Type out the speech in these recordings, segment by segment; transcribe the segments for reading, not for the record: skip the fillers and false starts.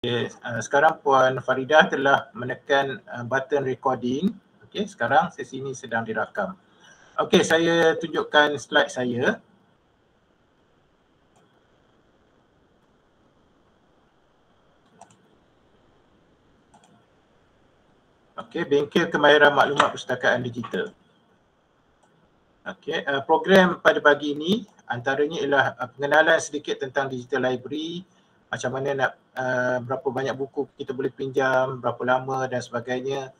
Okay, sekarang Puan Faridah telah menekan button recording. Okey, sekarang sesi ini sedang dirakam. Okey, saya tunjukkan slide saya. Okey, bengkel kemahiran maklumat perpustakaan digital. Okey, program pada pagi ini antaranya ialah pengenalan sedikit tentang digital library, macam mana nak berapa banyak buku kita boleh pinjam, berapa lama dan sebagainya.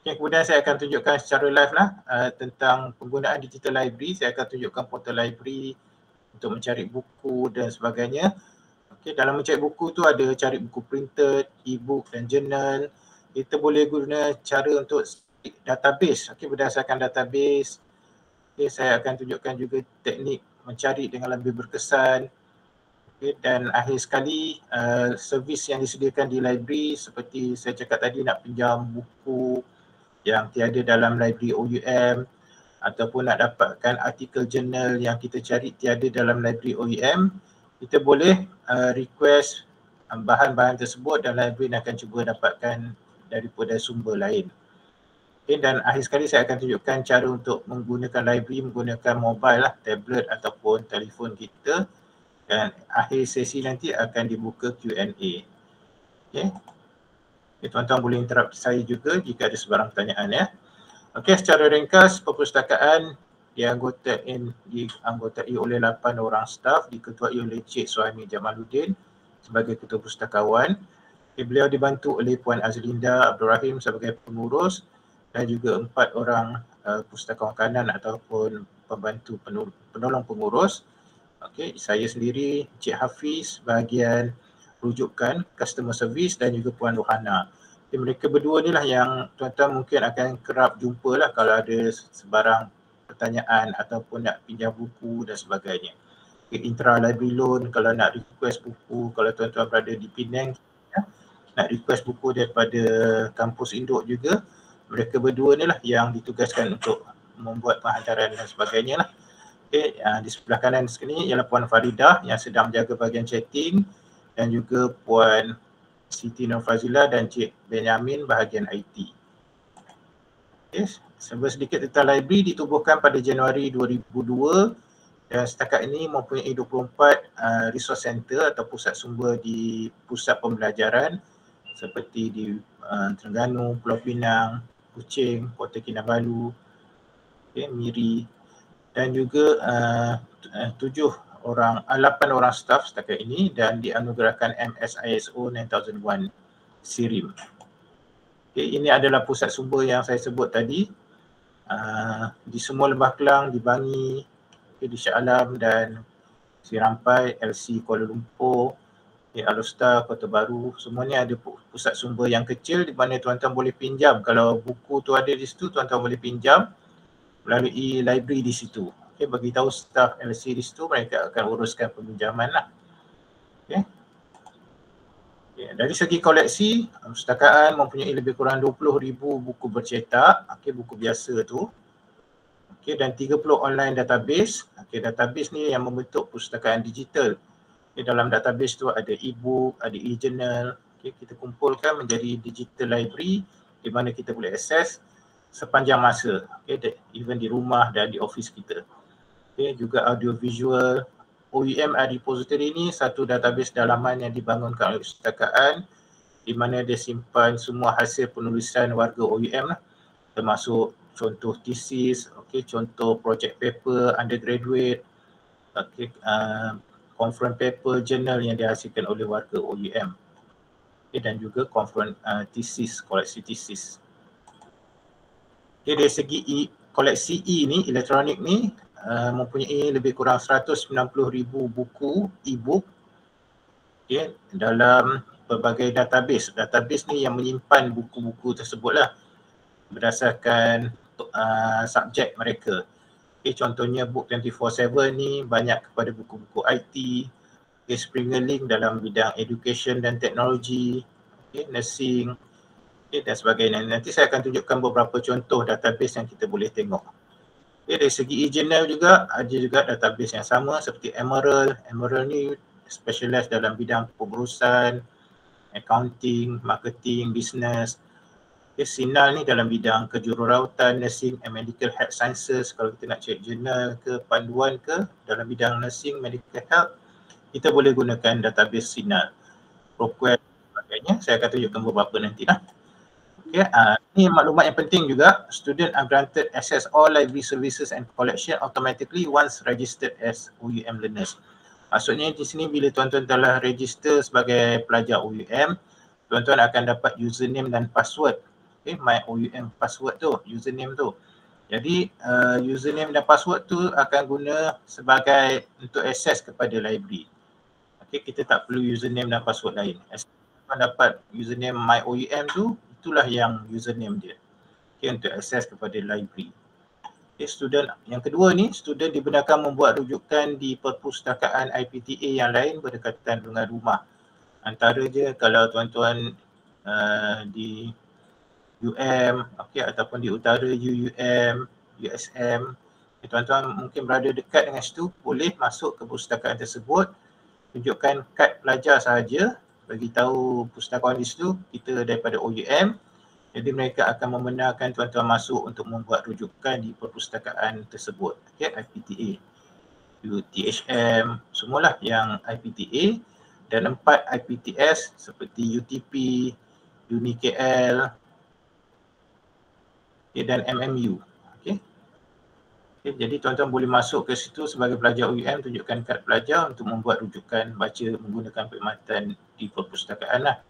Okay, kemudian saya akan tunjukkan secara live lah tentang penggunaan digital library. Saya akan tunjukkan portal library untuk mencari buku dan sebagainya. Okay, dalam mencari buku tu ada cari buku printed, e-book dan journal. Kita boleh guna cara untuk database, okay, berdasarkan database. Okay, saya akan tunjukkan juga teknik mencari dengan lebih berkesan. Okay, dan akhir sekali servis yang disediakan di library seperti saya cakap tadi, nak pinjam buku yang tiada dalam library OUM ataupun nak dapatkan artikel jurnal yang kita cari tiada dalam library OUM, kita boleh request bahan-bahan tersebut dan library akan cuba dapatkan daripada sumber lain. Okay, dan akhir sekali saya akan tunjukkan cara untuk menggunakan library menggunakan mobile lah, tablet ataupun telefon kita, dan akhir sesi nanti akan dibuka Q&A. Okay. Okay, tuan-tuan boleh interrupt saya juga jika ada sebarang pertanyaan ya. Okey, secara ringkas perpustakaan dianggotai oleh 8 orang staf, diketuai oleh Cik Suhaimi Jamaluddin sebagai ketua pustakawan. Okay, beliau dibantu oleh Puan Azlinda Abdul Rahim sebagai pengurus dan juga 4 orang pustakawan kanan ataupun pembantu penolong pengurus. Okey, saya sendiri, Cik Hafiz bahagian rujukan customer service dan juga Puan Rohana. Jadi mereka berdua ni lah yang tuan-tuan mungkin akan kerap jumpa lah kalau ada sebarang pertanyaan ataupun nak pinjam buku dan sebagainya. Okay, intra library loan, kalau nak request buku, kalau tuan-tuan berada di Penang ya, nak request buku daripada kampus induk juga, mereka berdua ni lah yang ditugaskan untuk membuat penghantaran dan sebagainya lah. Okay, di sebelah kanan sekali ialah Puan Faridah yang sedang menjaga bahagian chatting dan juga Puan Siti Nurfazila dan Cik Benyamin bahagian IT. Okay, sedikit tentang library ditubuhkan pada Januari 2002 dan setakat ini mempunyai 24 resource center atau pusat sumber di pusat pembelajaran seperti di Terengganu, Pulau Pinang, Kuching, Kota Kinabalu, okay, Miri dan juga 8 orang staf setakat ini dan dianugerahkan MSISO 9001 SIRIM. Okay, ini adalah pusat sumber yang saya sebut tadi di semua Lembah Kelang, di Bangi, okay, di Shah Alam dan Sirampai, LC Kuala Lumpur, okay, Alostar, Kota Baru, semuanya ada pusat sumber yang kecil di mana tuan-tuan boleh pinjam. Kalau buku tu ada di situ, tuan-tuan boleh pinjam melalui library di situ. Okay, bagi tahu staf LC di situ, mereka akan uruskan peminjaman lah. Okay. Okay, dari segi koleksi, perpustakaan mempunyai lebih kurang 20,000 buku bercetak, okay, buku biasa tu. Okay, dan 30 online database. Okay, database ni yang membentuk perpustakaan digital. Okay, dalam database tu ada e-book, ada e-journal. Okay, kita kumpulkan menjadi digital library di mana kita boleh akses sepanjang masa, okay, even di rumah dan di office kita. Okay, juga audio visual. OUM Repository ini satu database dalaman yang dibangunkan oleh perpustakaan di mana dia simpan semua hasil penulisan warga OUM lah, termasuk contoh thesis, okay, contoh project paper undergraduate, okay, conference paper, journal yang dihasilkan oleh warga OUM, okay, dan juga conference thesis, koleksi thesis. Okay, dari segi koleksi ni, elektronik ni, mempunyai lebih kurang 190,000 buku e-book, okay, dalam berbagai database. Database ni yang menyimpan buku-buku tersebutlah berdasarkan subjek mereka. Okay, contohnya Book 24/7 ni banyak kepada buku-buku IT, okay, Springer Link dalam bidang education dan teknologi, okay, nursing, okay, dan sebagainya. Nanti saya akan tunjukkan beberapa contoh database yang kita boleh tengok. Okay, dari segi e-journal juga ada juga database yang sama seperti Emerald. Emerald ni specialize dalam bidang pengurusan, accounting, marketing, business. Sinar ni dalam bidang kejururawatan, nursing and medical health sciences. Kalau kita nak cek jurnal ke, panduan ke dalam bidang nursing, medical health, kita boleh gunakan database Sinar. ProQuest sebagainya, saya akan tunjukkan beberapa nanti lah. Okay, ini maklumat yang penting juga. Student are granted access all library services and collection automatically once registered as OUM learners. Maksudnya di sini bila tuan-tuan telah register sebagai pelajar OUM, tuan-tuan akan dapat username dan password. Okay, my OUM password tu, username tu. Jadi username dan password tu akan guna sebagai untuk akses kepada library. Okay, kita tak perlu username dan password lain. Tuan dapat username my OUM tu, itulah yang username dia. Okay, untuk akses kepada library. Okay, student yang kedua ni, student dibenarkan membuat rujukan di perpustakaan IPTA yang lain berdekatan dengan rumah. Antara je kalau tuan-tuan di UM, okay, ataupun di utara UUM, USM, tuan-tuan mungkin berada dekat dengan situ, boleh masuk ke perpustakaan tersebut, tunjukkan kad pelajar sahaja, bagi tahu pustakawan di situ kita daripada OUM. Jadi mereka akan membenarkan tuan-tuan masuk untuk membuat rujukan di perpustakaan tersebut. Okay, IPTA, UTHM, semualah yang IPTA, dan 4 IPTS seperti UTP, UniKL, dan MMU. Okay. Okay, jadi tuan-tuan boleh masuk ke situ sebagai pelajar OUM, tunjukkan kad pelajar untuk membuat rujukan baca menggunakan perkhidmatan di perpustakaan lah.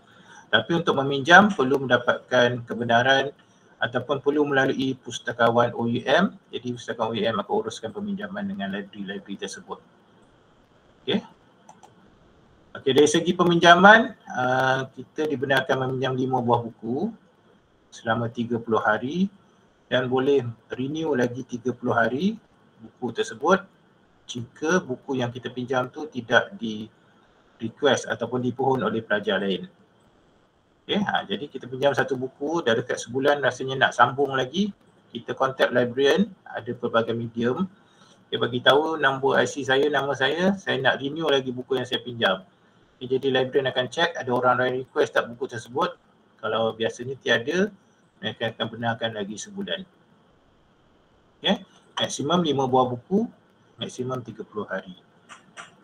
Tapi untuk meminjam perlu mendapatkan kebenaran ataupun perlu melalui pustakawan OUM. Jadi pustakawan OUM akan uruskan peminjaman dengan library-library tersebut. Okay. Okay, dari segi peminjaman, kita dibenarkan meminjam 5 buah buku selama 30 hari. Dan boleh renew lagi 30 hari buku tersebut jika buku yang kita pinjam tu tidak di request ataupun dipohon oleh pelajar lain. Okay, jadi kita pinjam satu buku, dah dekat sebulan rasanya nak sambung lagi, kita contact librarian, ada pelbagai medium. Dia bagi tahu nombor IC saya, nama saya nak renew lagi buku yang saya pinjam. Okay, jadi librarian akan check ada orang lain request tak buku tersebut. Kalau biasanya tiada, mereka akan benarkan lagi sebulan. Okay. Maksimum 5 buah buku, maksimum 30 hari.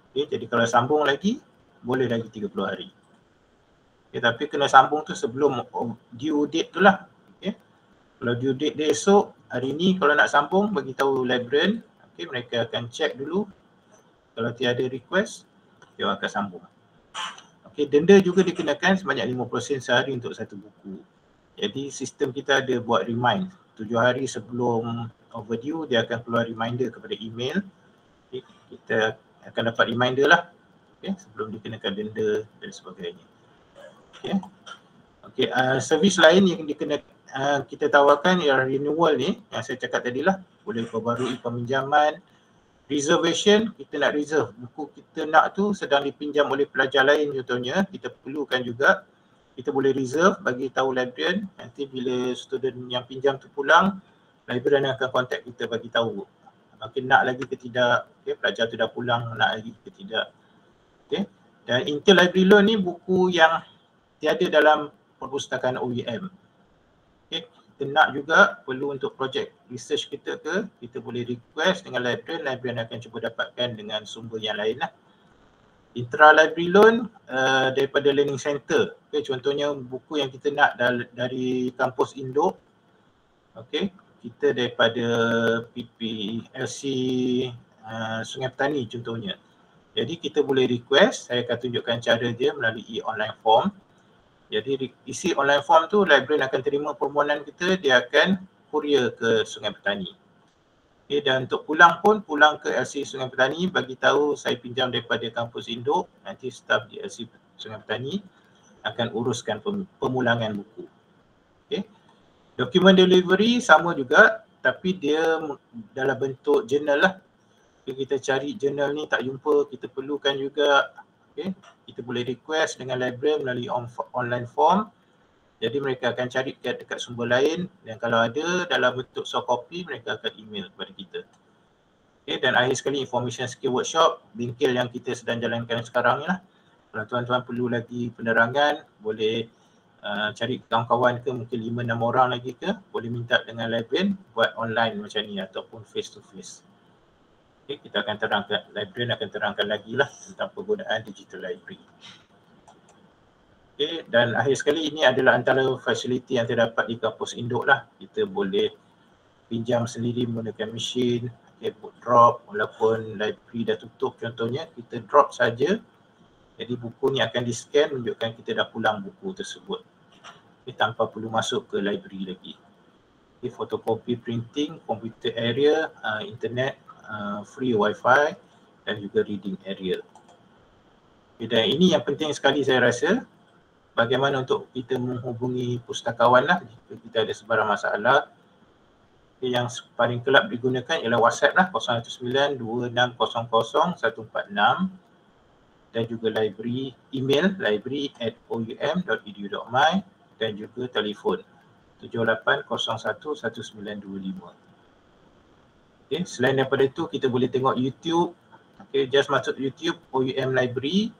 Okay. Jadi kalau sambung lagi, boleh lagi 30 hari. Okay. Tapi kena sambung tu sebelum due date tu lah. Okay. Kalau due date dia esok, hari ni kalau nak sambung, bagi tahu librarian. Okay. Mereka akan check dulu. Kalau tiada request, dia akan sambung. Okay. Denda juga dikenakan sebanyak 50 sen sehari untuk satu buku. Jadi sistem kita ada buat remind. 7 hari sebelum overdue, dia akan keluar reminder kepada email. Okay, kita akan dapat reminder lah. Okay, sebelum dikenakan denda dan sebagainya. Okay. Okay, servis lain yang kita tawarkan ialah renewal ni, yang saya cakap tadi lah. Boleh perbarui peminjaman. Reservation, kita nak reserve. Buku kita nak tu sedang dipinjam oleh pelajar lain contohnya, kita perlukan juga. Kita boleh reserve, bagi tahu librarian, nanti bila student yang pinjam tu pulang, librarian akan contact kita bagi tahu mungkin nak lagi ke tidak, okay, pelajar tu dah pulang, nak lagi ke tidak. Okay. Dan interlibrary loan ni buku yang tiada dalam perpustakaan OUM. Okay. Kita nak juga perlu untuk projek research kita ke, kita boleh request dengan librarian akan cuba dapatkan dengan sumber yang lain lah. Intra-library loan daripada learning center. Okay, contohnya buku yang kita nak dari kampus Induk. Okay, kita daripada PPLC Sungai Petani contohnya. Jadi kita boleh request, saya akan tunjukkan cara dia melalui online form. Jadi isi online form tu, librarian akan terima permohonan kita, dia akan courier ke Sungai Petani. Okay, dan untuk pulang pun, pulang ke LC Sungai Petani, bagi tahu saya pinjam daripada kampus Induk, nanti staf di LC Sungai Petani akan uruskan pemulangan buku. Okay. Dokumen delivery sama juga, tapi dia dalam bentuk journal lah. Okay, kita cari journal ni tak jumpa, kita perlukan juga. Okay. Kita boleh request dengan librarian melalui online form. Jadi mereka akan cari dekat sumber lain, dan kalau ada dalam bentuk soft copy, mereka akan email kepada kita. Okay, dan akhir sekali information skill workshop, bingkil yang kita sedang jalankan sekarang ni lah. Kalau tuan-tuan perlu lagi penerangan, boleh cari kawan-kawan ke, mungkin 5-6 orang lagi ke, boleh minta dengan librarian buat online macam ni ataupun face to face. Okay, kita akan terangkan, librarian akan terangkan lagi lah tentang penggunaan digital library. Okay, dan akhir sekali ini adalah antara fasiliti yang terdapat di kampus induk lah. Kita boleh pinjam sendiri menggunakan mesin, okay, drop walaupun library dah tutup contohnya, kita drop saja. Jadi buku ni akan di-scan menunjukkan kita dah pulang buku tersebut. Okay, tanpa perlu masuk ke library lagi. Okay, photocopy printing, computer area, internet, free wifi dan juga reading area. Okay, dan ini yang penting sekali saya rasa, bagaimana untuk kita menghubungi pustakawan lah jika kita ada sebarang masalah. Okay, yang paling kelab digunakan ialah WhatsApp lah, 019-2600-146 dan juga library, email library@oum.edu.my dan juga telefon 78011925. Okay, selain daripada itu kita boleh tengok YouTube. Okay, just masuk YouTube OUM Library.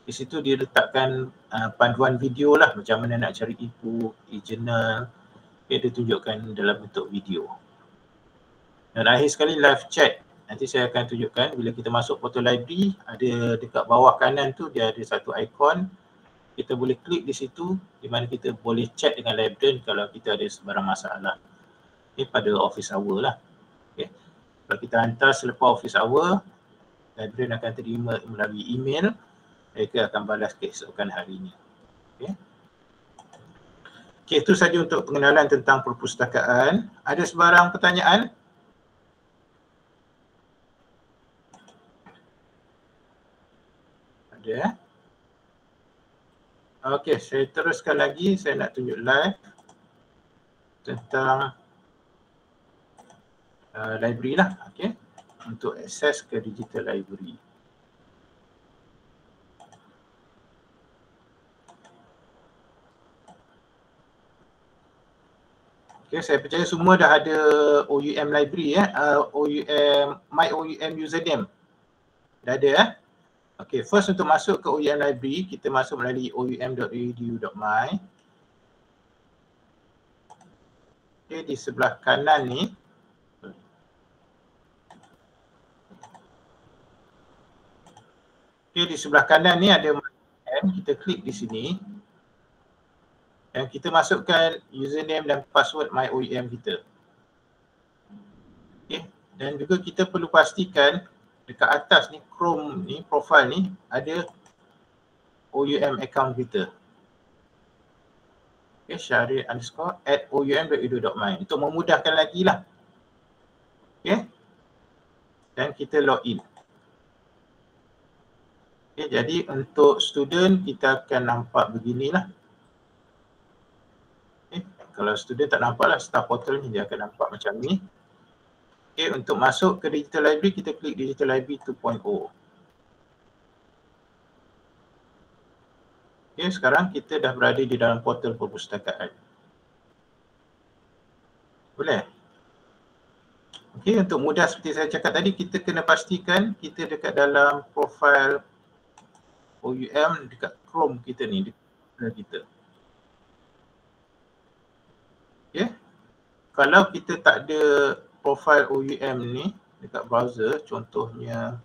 Di situ dia letakkan panduan video lah macam mana nak cari e-book, e-journal. Okay, dia tunjukkan dalam bentuk video. Dan akhir sekali live chat. Nanti saya akan tunjukkan bila kita masuk portal library, ada dekat bawah kanan tu dia ada satu ikon. Kita boleh klik di situ di mana kita boleh chat dengan librarian kalau kita ada sebarang masalah. Okay, pada office hour lah. Okay. Kalau kita hantar selepas office hour, librarian akan terima melalui email, mereka akan balas keesokan harinya. Okay. Okay, itu saja untuk pengenalan tentang perpustakaan. Ada sebarang pertanyaan? Ada. Okey, saya teruskan lagi. Saya nak tunjuk live tentang library lah. Okey, untuk akses ke digital library. Okey, saya percaya semua dah ada OUM library OUM, my OUM username. Dah ada Okey, first untuk masuk ke OUM library, kita masuk melalui oum.edu.my. Okey, di sebelah kanan ni di sebelah kanan ni ada kita klik di sini. Dan kita masukkan username dan password my OUM kita. Okay. Dan juga kita perlu pastikan dekat atas ni Chrome ni, profile ni ada OUM account kita. Okay, syahrir_@oum.edu.my untuk memudahkan lagi lah. Okay. Dan kita login. Okay, jadi untuk student kita akan nampak beginilah. Okay. Kalau student tak nampak lah, staff portal ni dia akan nampak macam ni. Okay, untuk masuk ke digital library, kita klik digital library 2.0. Okay, sekarang kita dah berada di dalam portal perpustakaan. Boleh? Okay, untuk mudah seperti saya cakap tadi, kita kena pastikan kita dekat dalam profile OUM dekat Chrome kita ni, dekat kita. Okay. Kalau kita tak ada profile OUM ni dekat browser, contohnya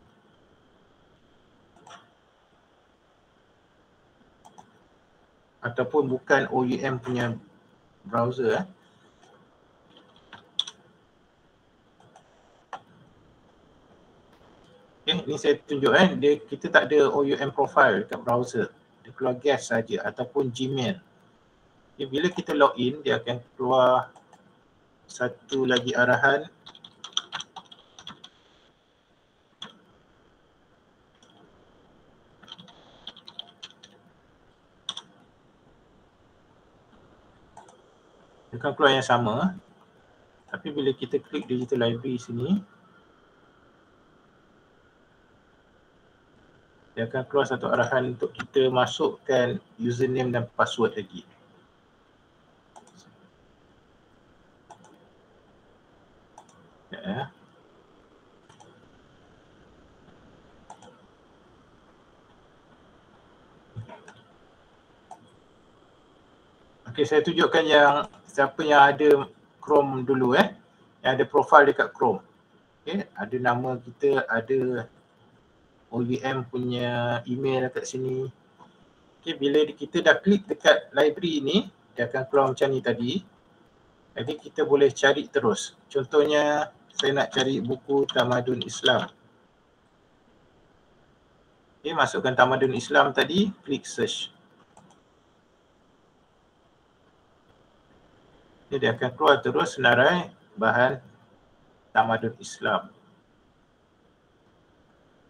ataupun bukan OUM punya browser Okay, ni saya tunjuk kita tak ada OUM profile dekat browser. Dia keluar guest saja ataupun Gmail. Okay, bila kita login, dia akan keluar satu lagi arahan. Dia akan keluar yang sama. Tapi bila kita klik digital library sini, dia akan keluar satu arahan untuk kita masukkan username dan password lagi. Ya. Okey, saya tunjukkan yang siapa yang ada Chrome dulu yang ada profil dekat Chrome. Okey, ada nama kita, ada OVM punya email dekat sini. Okey, bila kita dah klik dekat library ni, dia akan keluar macam ni tadi. Jadi kita boleh cari terus. Contohnya saya nak cari buku Tamadun Islam. Okey, masukkan Tamadun Islam tadi, klik search. Jadi dia akan keluar terus senarai bahan Tamadun Islam.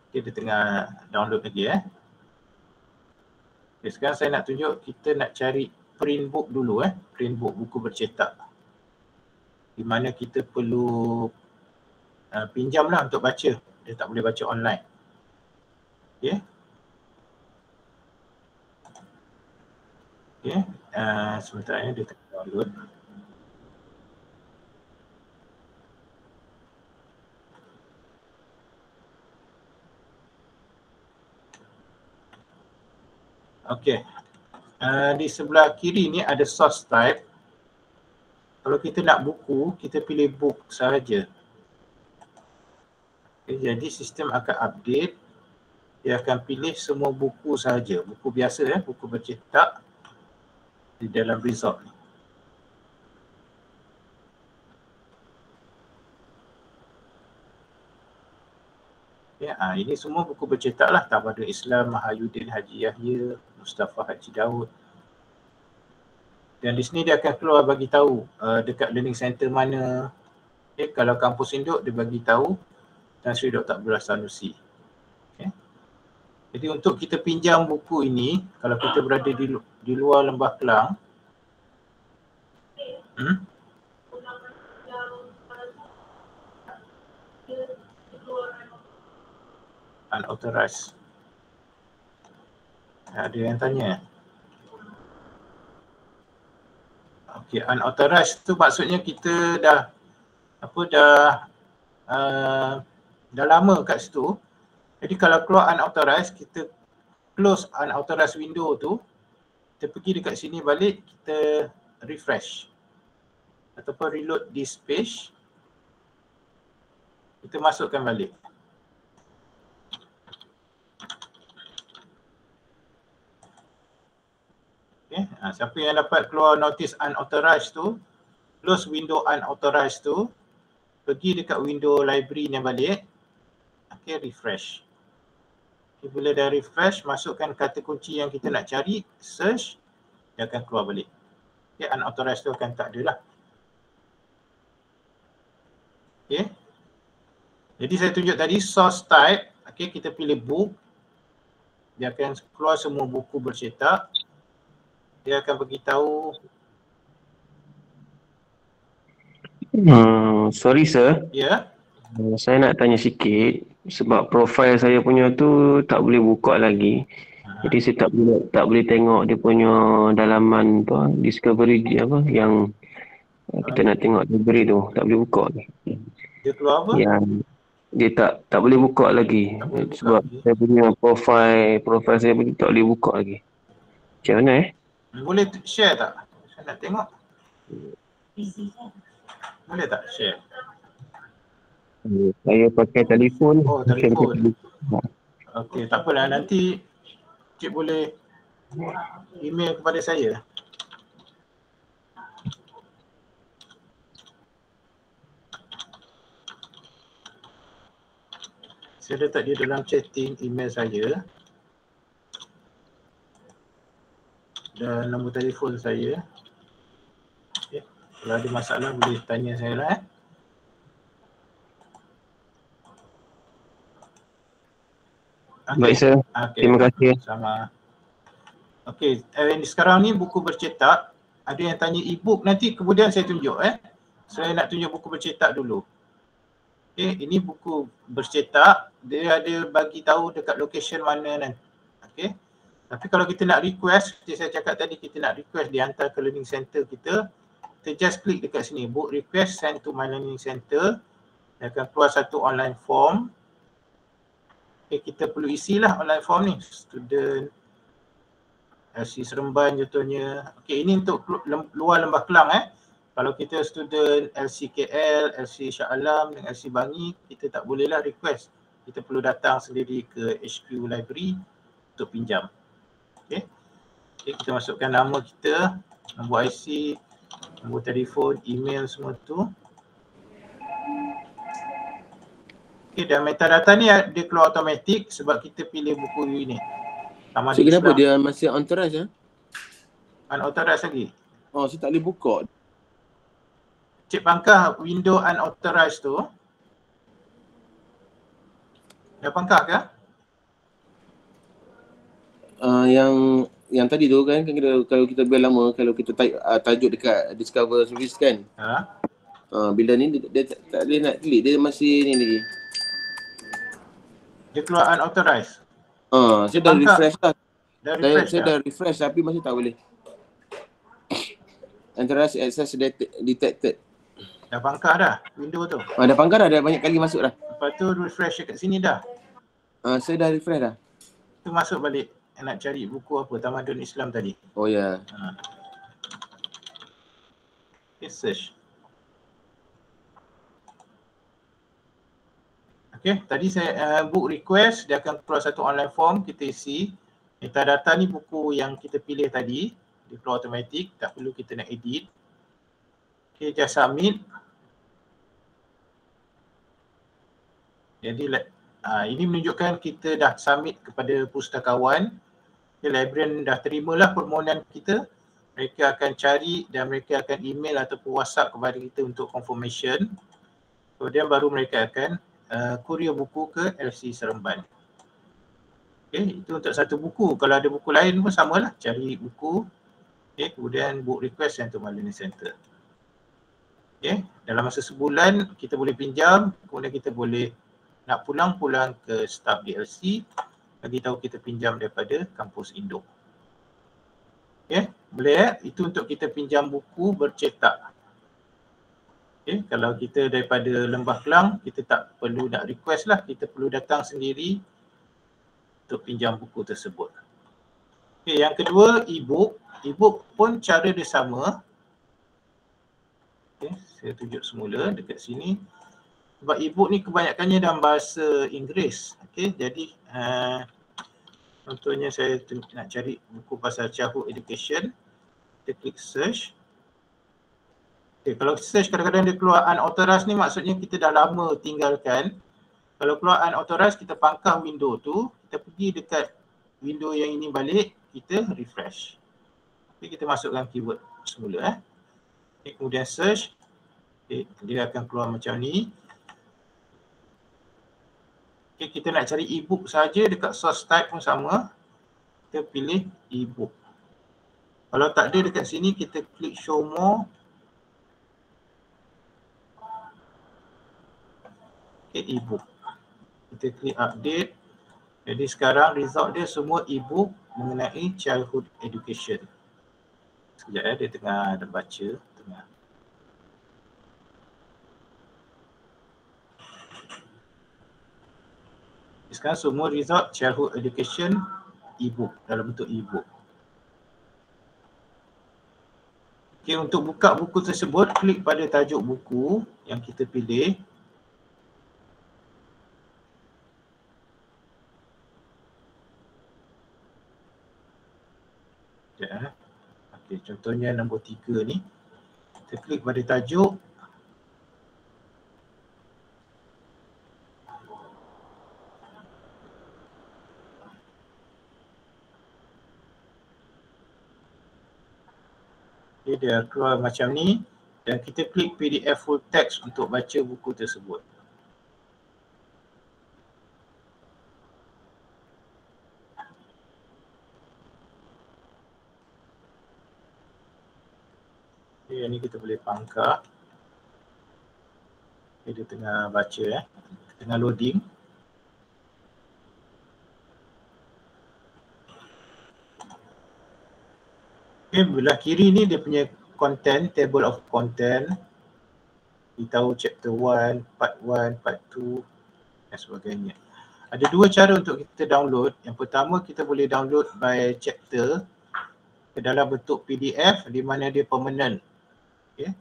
Okay, dia tengah download lagi Okay, sekarang saya nak tunjuk kita nak cari print book dulu print book, buku bercetak. Di mana kita perlu pinjam lah untuk baca. Dia tak boleh baca online. Okay. Okay. Sebentar dia tengah download. Okey, di sebelah kiri ni ada source type. Kalau kita nak buku, kita pilih book sahaja. Okay, jadi sistem akan update. Dia akan pilih semua buku sahaja. Buku biasa buku bercetak di dalam result ni. Okay, ini semua buku bercetak lah. Tamadun Islam, Mahayuddin Haji Yahya, Mustafa Haji Daud. Dan di sini dia akan keluar bagi tahu dekat learning center mana. Okay, kalau kampus induk dia bagi tahu Tan Sri Dr. Abdullah Sanusi. Okay. Jadi untuk kita pinjam buku ini, kalau kita berada di luar Lembah Kelang, unauthorized. Ada yang tanya. Okey, unauthorized tu maksudnya kita dah lama kat situ. Jadi kalau keluar unauthorized, kita close unauthorized window tu, kita pergi dekat sini balik, kita refresh ataupun reload this page, kita masukkan balik. Okay. Siapa yang dapat keluar notice unauthorized tu, close window unauthorized tu, pergi dekat window library ni balik, okay, refresh. Okay, bila dah refresh, masukkan kata kunci yang kita nak cari, search, dia akan keluar balik. Okay, unauthorized tu akan tak ada lah. Okay. Jadi saya tunjuk tadi source type, okay, kita pilih book, dia akan keluar semua buku bercetak. Dia akan beritahu. Sorry sir. Ya. Saya nak tanya sikit sebab profil saya punya tu tak boleh buka lagi. Jadi saya tak boleh tengok dia punya dalaman tu, discovery yang kita nak tengok library tu, tak boleh buka. Dia keluar apa? Yang dia tak boleh buka lagi. Sebab saya punya profil saya pun tak boleh buka lagi. Macam mana Boleh share tak? Saya nak tengok. Boleh tak share? Saya pakai telefon. Oh, telefon. Okey, tak apalah, nanti cik boleh email kepada saya. Saya letak dia dalam chatting email saya. Dan nombor telefon saya. Okay. Kalau ada masalah boleh tanya saya lah. Okay. Baik sir. Okay. Terima kasih. Sama. Okey, sekarang ni buku bercetak. Ada yang tanya e-book, nanti kemudian saya tunjuk Saya nak tunjuk buku bercetak dulu. Okey, ini buku bercetak, dia ada bagi tahu dekat location mana nanti. Okey. Tapi kalau kita nak request, seperti saya cakap tadi, kita nak request dihantar ke learning center kita, kita just klik dekat sini, book request send to my learning center. Dia akan keluar satu online form. Okay, kita perlu isilah online form ni, student LC Seremban contohnya. Okey, ini untuk luar Lembah Kelang Kalau kita student LC KL, LC Shah Alam dan LC Bangi, kita tak bolehlah request. Kita perlu datang sendiri ke HQ library untuk pinjam. Okey. Okay, kita masukkan nama kita, nombor IC, nombor telefon, email semua tu. Okay, dan metadata ni dia keluar automatik sebab kita pilih buku unit. So, kenapa dia masih unauthorized Unauthorized lagi? Oh, saya tak boleh buka. Cik Pangkah, window unauthorized tu dah pangkah ke? Yang tadi tu kan kalau kita biar lama, kalau kita tajuk dekat Discover Service kan. Bila ni dia tak boleh nak klik, dia masih ni lagi. Dia keluar unauthorized. Saya dah refresh lah. Saya dah refresh tapi masih tak boleh. Unauthorized access detected. Dah pangkah dah window tu? Dah pangkah dah banyak kali masuk dah. Lepas tu refresh dekat sini dah? Saya dah refresh dah. Tu masuk balik nak cari buku apa, Tamadun Islam tadi? Oh ya. Okay, search. Okay, tadi saya book request, dia akan keluar satu online form, kita isi. Metadata ni buku yang kita pilih tadi, dia keluar automatik, tak perlu kita nak edit. Okay, just submit. Jadi ini menunjukkan kita dah submit kepada pustakawan. Okay, librarian dah terimalah permohonan kita. Mereka akan cari dan mereka akan email ataupun WhatsApp kepada kita untuk confirmation. Kemudian baru mereka akan courier buku ke LC Seremban. Okay, itu untuk satu buku. Kalau ada buku lain pun samalah, cari buku. Okay, kemudian book request yang untuk Learning Center. Okay, dalam masa sebulan kita boleh pinjam, kemudian kita boleh nak pulang ke staf DLC, bagi tahu kita pinjam daripada kampus Indo. Okay, boleh Itu untuk kita pinjam buku bercetak. Okay, kalau kita daripada Lembah Kelang, kita tak perlu nak request lah, kita perlu datang sendiri untuk pinjam buku tersebut. Okay, yang kedua e-book. E-book pun cara dia sama. Okay, saya tunjuk semula dekat sini. Sebab e-book ni kebanyakannya dalam bahasa Inggeris. Okay, jadi contohnya saya nak cari buku pasal childhood education. Kita klik search. Okay, kalau search kadang-kadang dia keluar unauthorized ni maksudnya kita dah lama tinggalkan. Kalau keluar unauthorized, kita pangkah window tu, kita pergi dekat window yang ini balik, kita refresh. Okay, kita masukkan keyword semula. Okay, kemudian search. Okay, dia akan keluar macam ni. Okay, kita nak cari e-book saja dekat source type pun sama. Kita pilih e-book. Kalau tak ada dekat sini, kita klik show more. Okay, e-book. Kita klik update. Jadi sekarang result dia semua e-book mengenai childhood education. Sekejap dia tengah baca. Sekarang semua result childhood education e-book, dalam bentuk e-book. Okay, untuk buka buku tersebut, klik pada tajuk buku yang kita pilih. Okay, contohnya nombor 3 ni. Kita klik pada tajuk. Okay, dia keluar macam ni dan kita klik PDF full text untuk baca buku tersebut. Okay, yang ni kita boleh pangkah. Okay, dia tengah baca tengah loading. Okay, belah kiri ni dia punya content, table of content. Beritahu chapter 1, part 1, part 2 dan sebagainya. Ada dua cara untuk kita download. Yang pertama, kita boleh download by chapter. ke dalam bentuk PDF di mana dia permanent. Okay.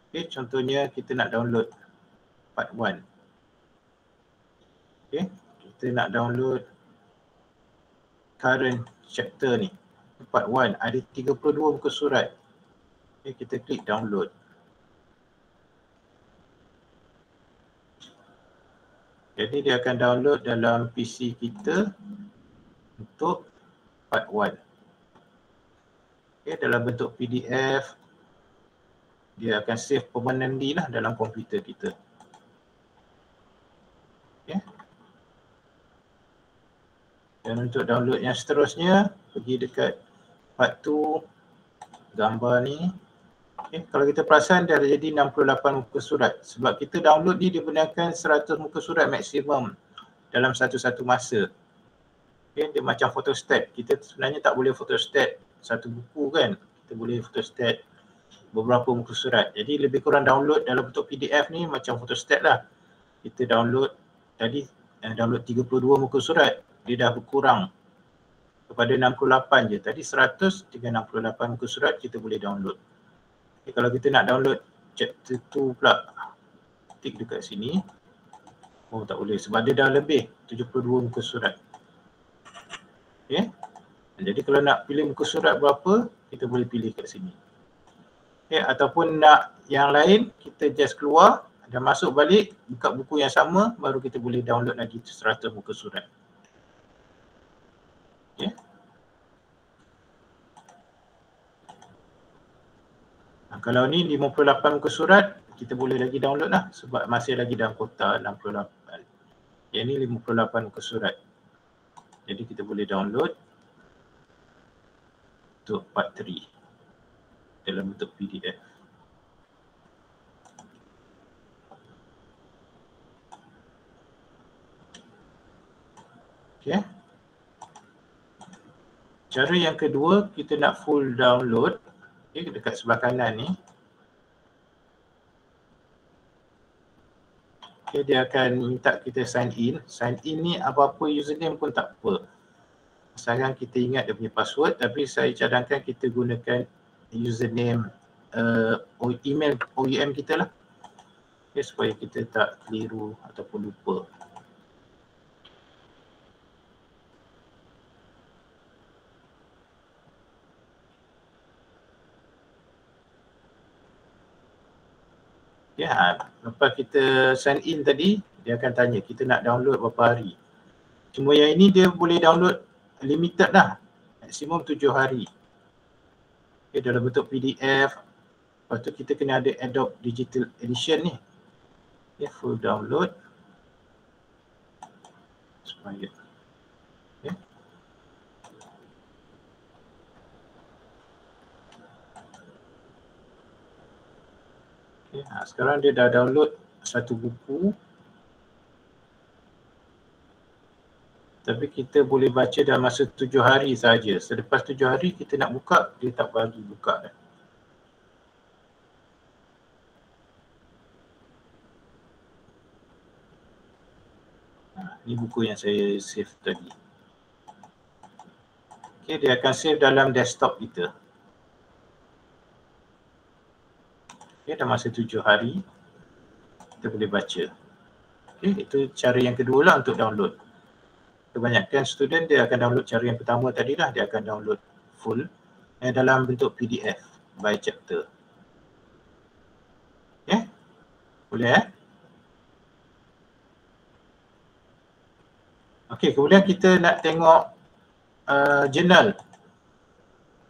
Okay, contohnya kita nak download part 1. Okay, kita nak download current chapter ni, part 1, ada 32 muka surat. Okay, kita klik download. Jadi dia akan download dalam PC kita untuk part 1. Okay, dalam bentuk PDF, dia akan save permanently lah dalam komputer kita. Okay. Dan untuk download yang seterusnya, pergi dekat part 2, gambar ni. Okay. Kalau kita perasan dia ada jadi 68 muka surat. Sebab kita download ni dia gunakan 100 muka surat maksimum dalam satu-satu masa. Okay. Dia macam photostat. Kita sebenarnya tak boleh photostat satu buku kan. Kita boleh photostat beberapa muka surat. Jadi lebih kurang download dalam bentuk PDF ni macam photostat lah. Kita download tadi, download 32 muka surat. Dia dah berkurang kepada 68 je. Tadi 100 dengan 68 muka surat kita boleh download. Okay, kalau kita nak download chapter 2 pula, tik dekat sini. Oh tak boleh sebab dia dah lebih 72 muka surat. Okay. Jadi kalau nak pilih muka surat berapa, kita boleh pilih kat sini. Okay, ataupun nak yang lain, kita just keluar dan masuk balik, buka buku yang sama, baru kita boleh download lagi 100 muka surat. Okay. Nah, kalau ni 58 muka surat, kita boleh lagi download lah sebab masih lagi dalam kota 68. Yang ni 58 muka surat. Jadi kita boleh download untuk part 3 dalam bentuk PDF. Okay. Cara yang kedua, kita nak full download. Okay, dekat sebelah kanan ni. Okay, dia akan minta kita sign in. Sign in ni apa-apa username pun tak apa. Asalkan kita ingat dia punya password, tapi saya cadangkan kita gunakan username email OEM kita lah. Okay, supaya kita tak keliru ataupun lupa. Ya, lepas kita sign in tadi, dia akan tanya kita nak download berapa hari. Cuma yang ini dia boleh download limited lah, maksimum 7 hari. Okay, dalam bentuk PDF. Lepas tu kita kena ada Adobe Digital Edition ni. Okay, full download. Supaya. Okay. Okay, sekarang dia dah download satu buku. Tapi kita boleh baca dalam masa 7 hari saja. Selepas 7 hari kita nak buka, dia tak bagi buka dah. Ini buku yang saya save tadi. Okay, dia akan save dalam desktop kita. Okay, dalam masa 7 hari kita boleh baca. Okay, itu cara yang kedua lah untuk download. Kebanyakan student dia akan download cara yang pertama tadi lah, dia akan download full dalam bentuk PDF by chapter. Okay, boleh Okay, kemudian kita nak tengok journal.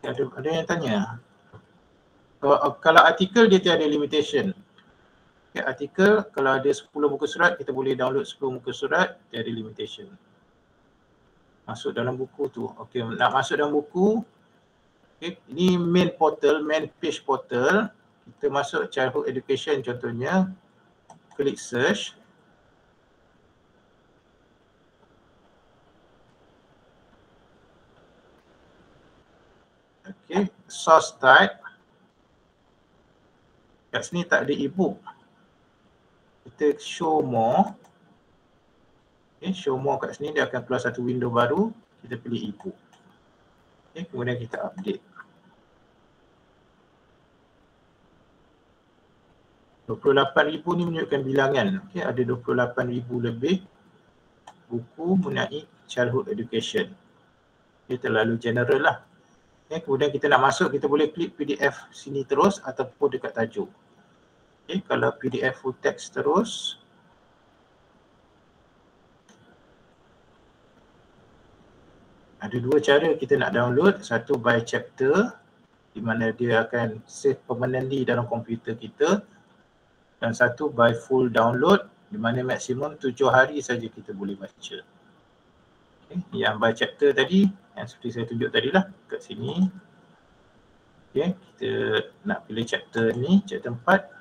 Ada yang tanya. Kalau artikel dia tiada limitation. Okay, artikel kalau ada 10 muka surat kita boleh download 10 muka surat, tiada limitation. Masuk dalam buku tu. Okey, nak masuk dalam buku. Okey, ini main portal, main page portal. Kita masuk childhood education contohnya. Klik search. Okey, source type. Kat sini tak ada e-book. Kita show more. Okay, show more kat sini dia akan keluar satu window baru. Kita pilih e-book. Okay, kemudian kita update. 28,000 ni menunjukkan bilangan. Okay, ada 28,000 lebih buku mengenai childhood education. Dia terlalu general lah. Okay, kemudian kita nak masuk, kita boleh klik PDF sini terus ataupun dekat tajuk. Okay, kalau PDF full text terus, ada dua cara kita nak download. Satu by chapter, di mana dia akan save permanently dalam komputer kita, dan satu by full download, di mana maksimum 7 hari saja kita boleh baca. Okay, yang by chapter tadi, yang seperti saya tunjuk tadi lah, kat sini. Okay, kita nak pilih chapter ni, chapter 4.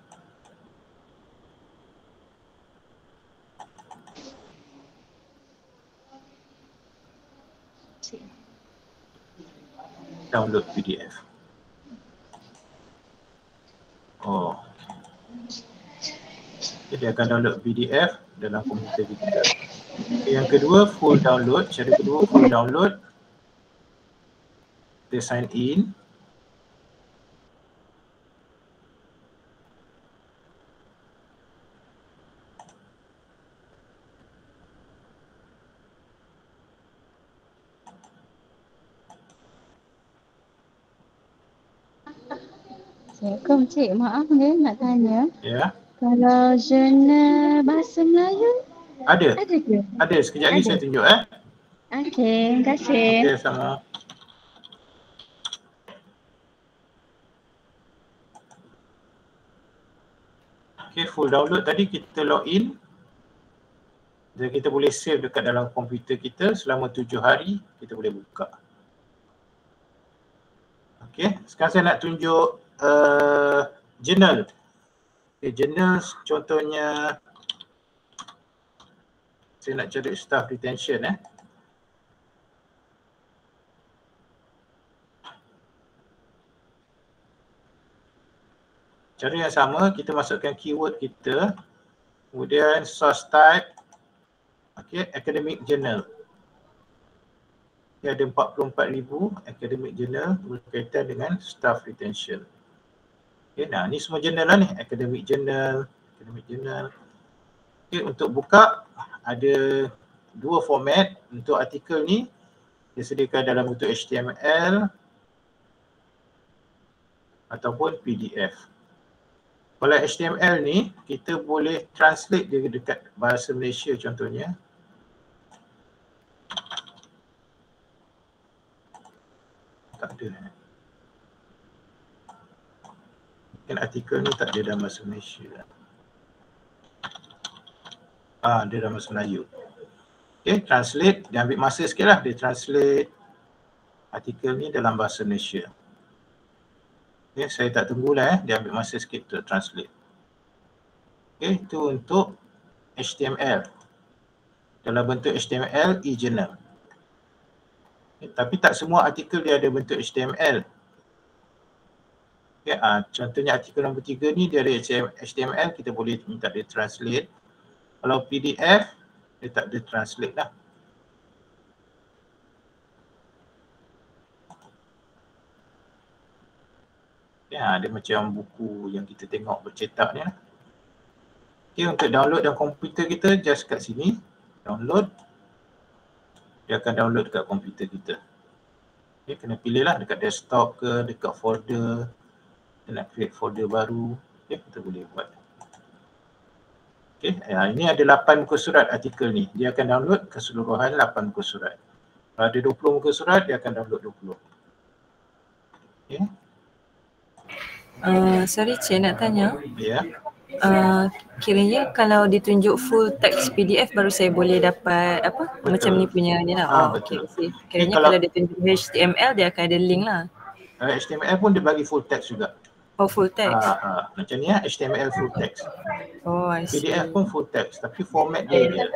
Download PDF. Oh. Okay, dia akan download PDF dalam komputer kita. Okay, yang kedua, full download. Cara kedua, full download. Kita sign in. Assalamualaikum Cik, maaf ya nak tanya. Ya. Kalau jurnal bahasa Melayu Ada. ada ke? Ada, sekejap lagi saya tunjuk Okey, terima kasih. Okey, sama. Okey, full download tadi kita login. Dan kita boleh save dekat dalam komputer kita selama 7 hari, kita boleh buka. Okey, sekarang saya nak tunjuk journal. Okay, journal contohnya saya nak cari staff retention Cara yang sama, kita masukkan keyword kita, kemudian source type, okay, academic journal. Dia ada 44,000 academic journal berkaitan dengan staff retention. Okay, nah ni semua journal lah ni, academic journal. Okay, untuk buka ada dua format. Untuk artikel ni disediakan dalam bentuk HTML ataupun PDF. Kalau HTML ni kita boleh translate dia dekat bahasa Malaysia contohnya. Tak ada. Mungkin artikel ni tak ada dalam bahasa Malaysia. Dia dalam bahasa Melayu. Okay, translate. Dia ambil masa sikit lah. Dia translate artikel ni dalam bahasa Malaysia. Okay, saya tak tunggulah dia ambil masa sikit untuk translate. Okay, itu untuk HTML. Dalam bentuk HTML, e-journal. Okay, tapi tak semua artikel dia ada bentuk HTML. Okay, contohnya artikel nombor 3 ni dia ada HTML, kita boleh minta dia translate. Kalau PDF, dia tak ada translate lah. Ya, dia macam buku yang kita tengok bercetak ni lah. Okay, untuk download dalam komputer kita, just kat sini, download. Dia akan download dekat komputer kita. Okay, kena pilih lah dekat desktop ke, dekat folder. Kita nak create folder baru, okay, kita boleh buat. Okay, ini ada 8 muka surat artikel ni. Dia akan download keseluruhan 8 muka surat. Kalau ada 20 muka surat, dia akan download 20. Okay. Sorry Cik nak tanya. Ya. Kiranya kalau ditunjuk full text PDF baru saya boleh dapat apa? Betul. Macam ni punya ni lah. Betul. Okay. Kiranya kalau dia tunjuk HTML dia akan ada link lah. HTML pun dia bagi full text juga. Oh, full text. Macam ni lah, HTML full text. Oh, I see. PDF pun full text tapi format dia dia.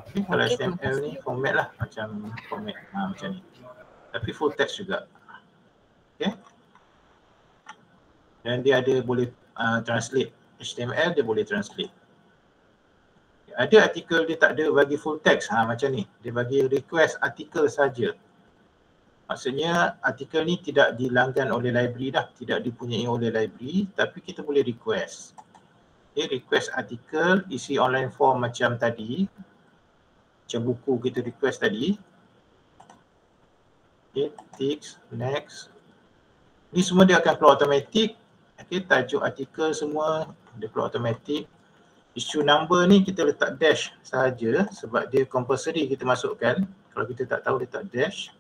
Okay, kalau HTML ni format lah macam format macam ni. Tapi full text juga. Okay. Dan dia ada boleh translate HTML, dia boleh translate. Ada artikel dia tak ada bagi full text macam ni. Dia bagi request artikel saja. Maksudnya artikel ni tidak dilanggan oleh library dah, tidak dipunyai oleh library, tapi kita boleh request. Okay, request artikel isi online form macam tadi, macam buku kita request tadi. Okay, tick, next. Ni semua dia akan keluar automatik. Okay, tajuk artikel semua dia keluar automatik. Issue number ni kita letak dash sahaja sebab dia compulsory kita masukkan. Kalau kita tak tahu letak dash.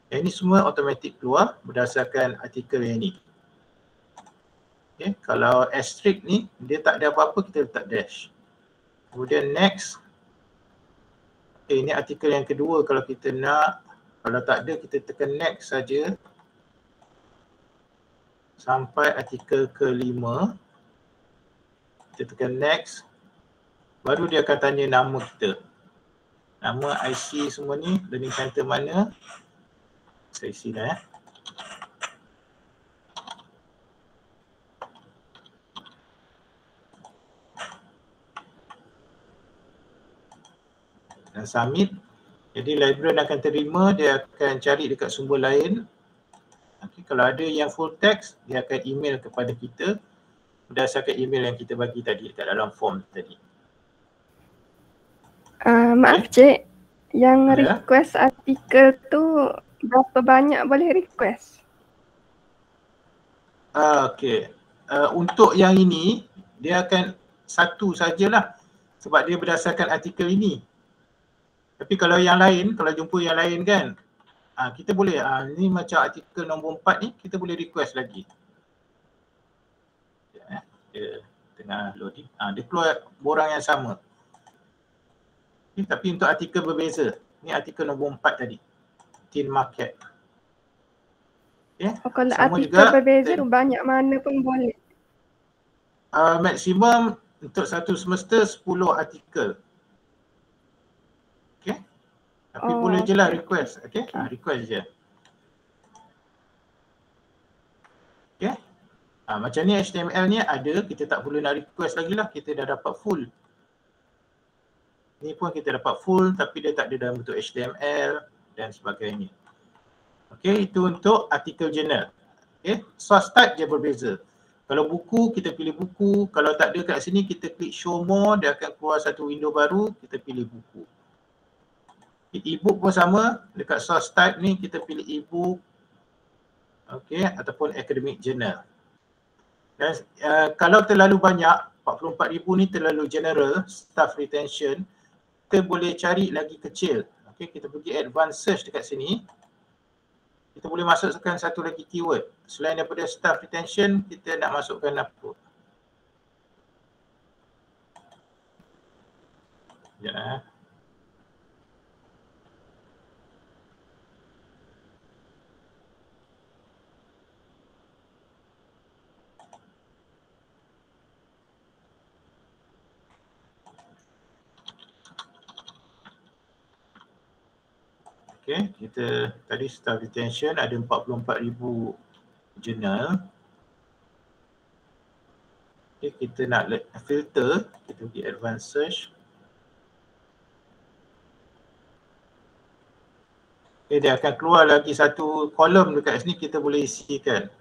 Ini semua automatik keluar berdasarkan artikel yang ni. Okay, kalau asterisk ni dia tak ada apa-apa, kita letak dash. Kemudian next. Okay, ini artikel yang kedua kalau kita nak. Kalau tak ada kita tekan next saja. Sampai artikel ke-5. Kita tekan next. Baru dia akan tanya nama kita. Nama, IC semua ni, learning center mana. Saya isi dah ya. Dan submit. Jadi librarian akan terima, dia akan cari dekat sumber lain. Okay, kalau ada yang full text, dia akan email kepada kita berdasarkan email yang kita bagi tadi dekat dalam form tadi. Maaf Cik, yang request artikel tu berapa banyak boleh request? Okey. Untuk yang ini, dia akan satu sajalah sebab dia berdasarkan artikel ini. Tapi kalau yang lain, kalau jumpa yang lain kan, kita boleh, ni macam artikel nombor 4 ni, kita boleh request lagi. Dia tengah loading. Dia keluar borang yang sama. Okay, tapi untuk artikel berbeza. Ni artikel nombor 4 tadi. Tin market. Okay. Kalau artikel berbeza banyak mana pun boleh. Maksimum untuk satu semester 10 artikel. Okay. Tapi boleh je lah request. Okay. Request je. Okay. Macam ni HTML ni ada, kita tak perlu nak request lagi lah. Kita dah dapat full. Ni pun kita dapat full tapi dia tak ada dalam bentuk HTML dan sebagainya. Okey, itu untuk artikel jurnal. Okey, source type dia berbeza. Kalau buku, kita pilih buku. Kalau tak ada kat sini, kita klik show more, dia akan keluar satu window baru, kita pilih buku. E-book pun sama, dekat source type ni kita pilih e-book. Okey, ataupun academic journal. Dan kalau terlalu banyak, 44,000 ni terlalu general, staff retention, kita boleh cari lagi kecil. Okey, kita pergi advanced search dekat sini. Kita boleh masukkan satu lagi keyword. Selain daripada staff retention, kita nak masukkan apa? Ya. Okay, kita tadi staff retention ada 44,000 jurnal. Okay, kita nak filter, kita pergi advanced search. Okay, dia akan keluar lagi satu kolom dekat sini, kita boleh isikan.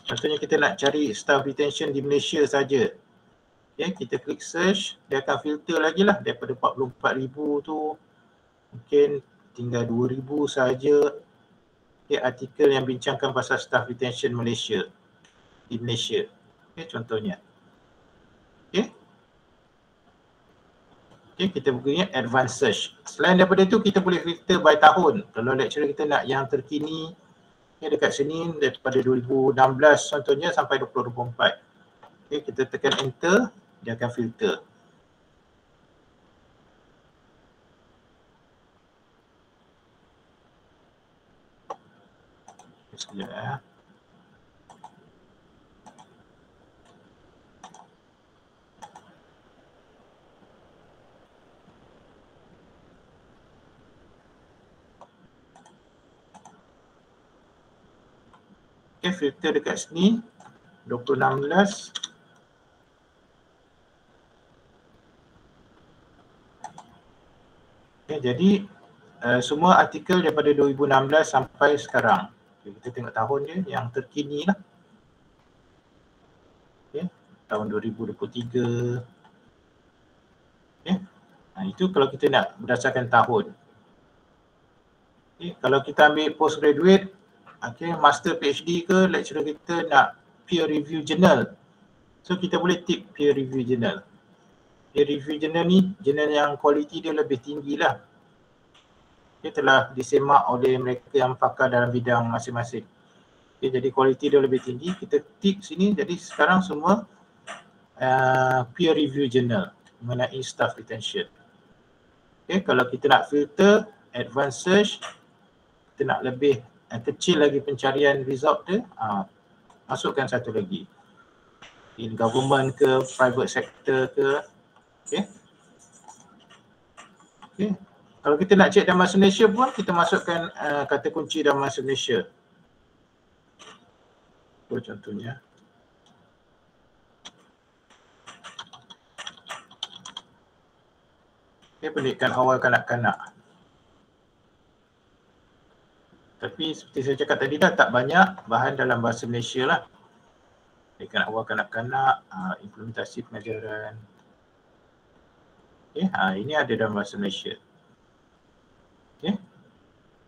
Contohnya kita nak cari staff retention di Malaysia saja. Okay, kita klik search, dia akan filter lagi lah daripada 44,000 tu. Mungkin tinggal 2,000 saja. Okay, artikel yang bincangkan pasal staff retention Malaysia di Malaysia. Okay, contohnya. Okay. Okay, kita pergi advanced search. Selain daripada itu, kita boleh filter by tahun. Kalau lecturer kita nak yang terkini, okay, dekat sini daripada 2016 contohnya sampai 2024. Okay, kita tekan enter, dia akan filter. Sekejap ya. Okay, filter dekat sini 2016. Okay, jadi semua artikel daripada 2016 sampai sekarang. Okay, kita tengok tahun dia yang terkini lah. Okay, tahun 2023. Okay. Itu kalau kita nak berdasarkan tahun. Okay, kalau kita ambil postgraduate, okay, master PhD ke, lecturer kita nak peer review journal. So kita boleh tick peer review journal. Peer review journal ni, journal yang kualiti dia lebih tinggi lah. Dia telah disemak oleh mereka yang pakar dalam bidang masing-masing. Okay, jadi kualiti dia lebih tinggi, kita tick sini. Jadi sekarang semua peer review journal mengenai staff retention. Okay, kalau kita nak filter, advanced search, kita nak lebih kecil lagi pencarian result dia, masukkan satu lagi. In government ke, private sector ke. Okay. Okay. Kalau kita nak cek dalam bahasa Malaysia pun, kita masukkan kata kunci dalam bahasa Malaysia. Contohnya. Okay, pendidikan awal kanak-kanak. Tapi seperti saya cakap tadi dah, tak banyak bahan dalam bahasa Malaysia lah. Pendidikan awal kanak-kanak, implementasi pengajaran. Okay, ini ada dalam bahasa Malaysia. Okay.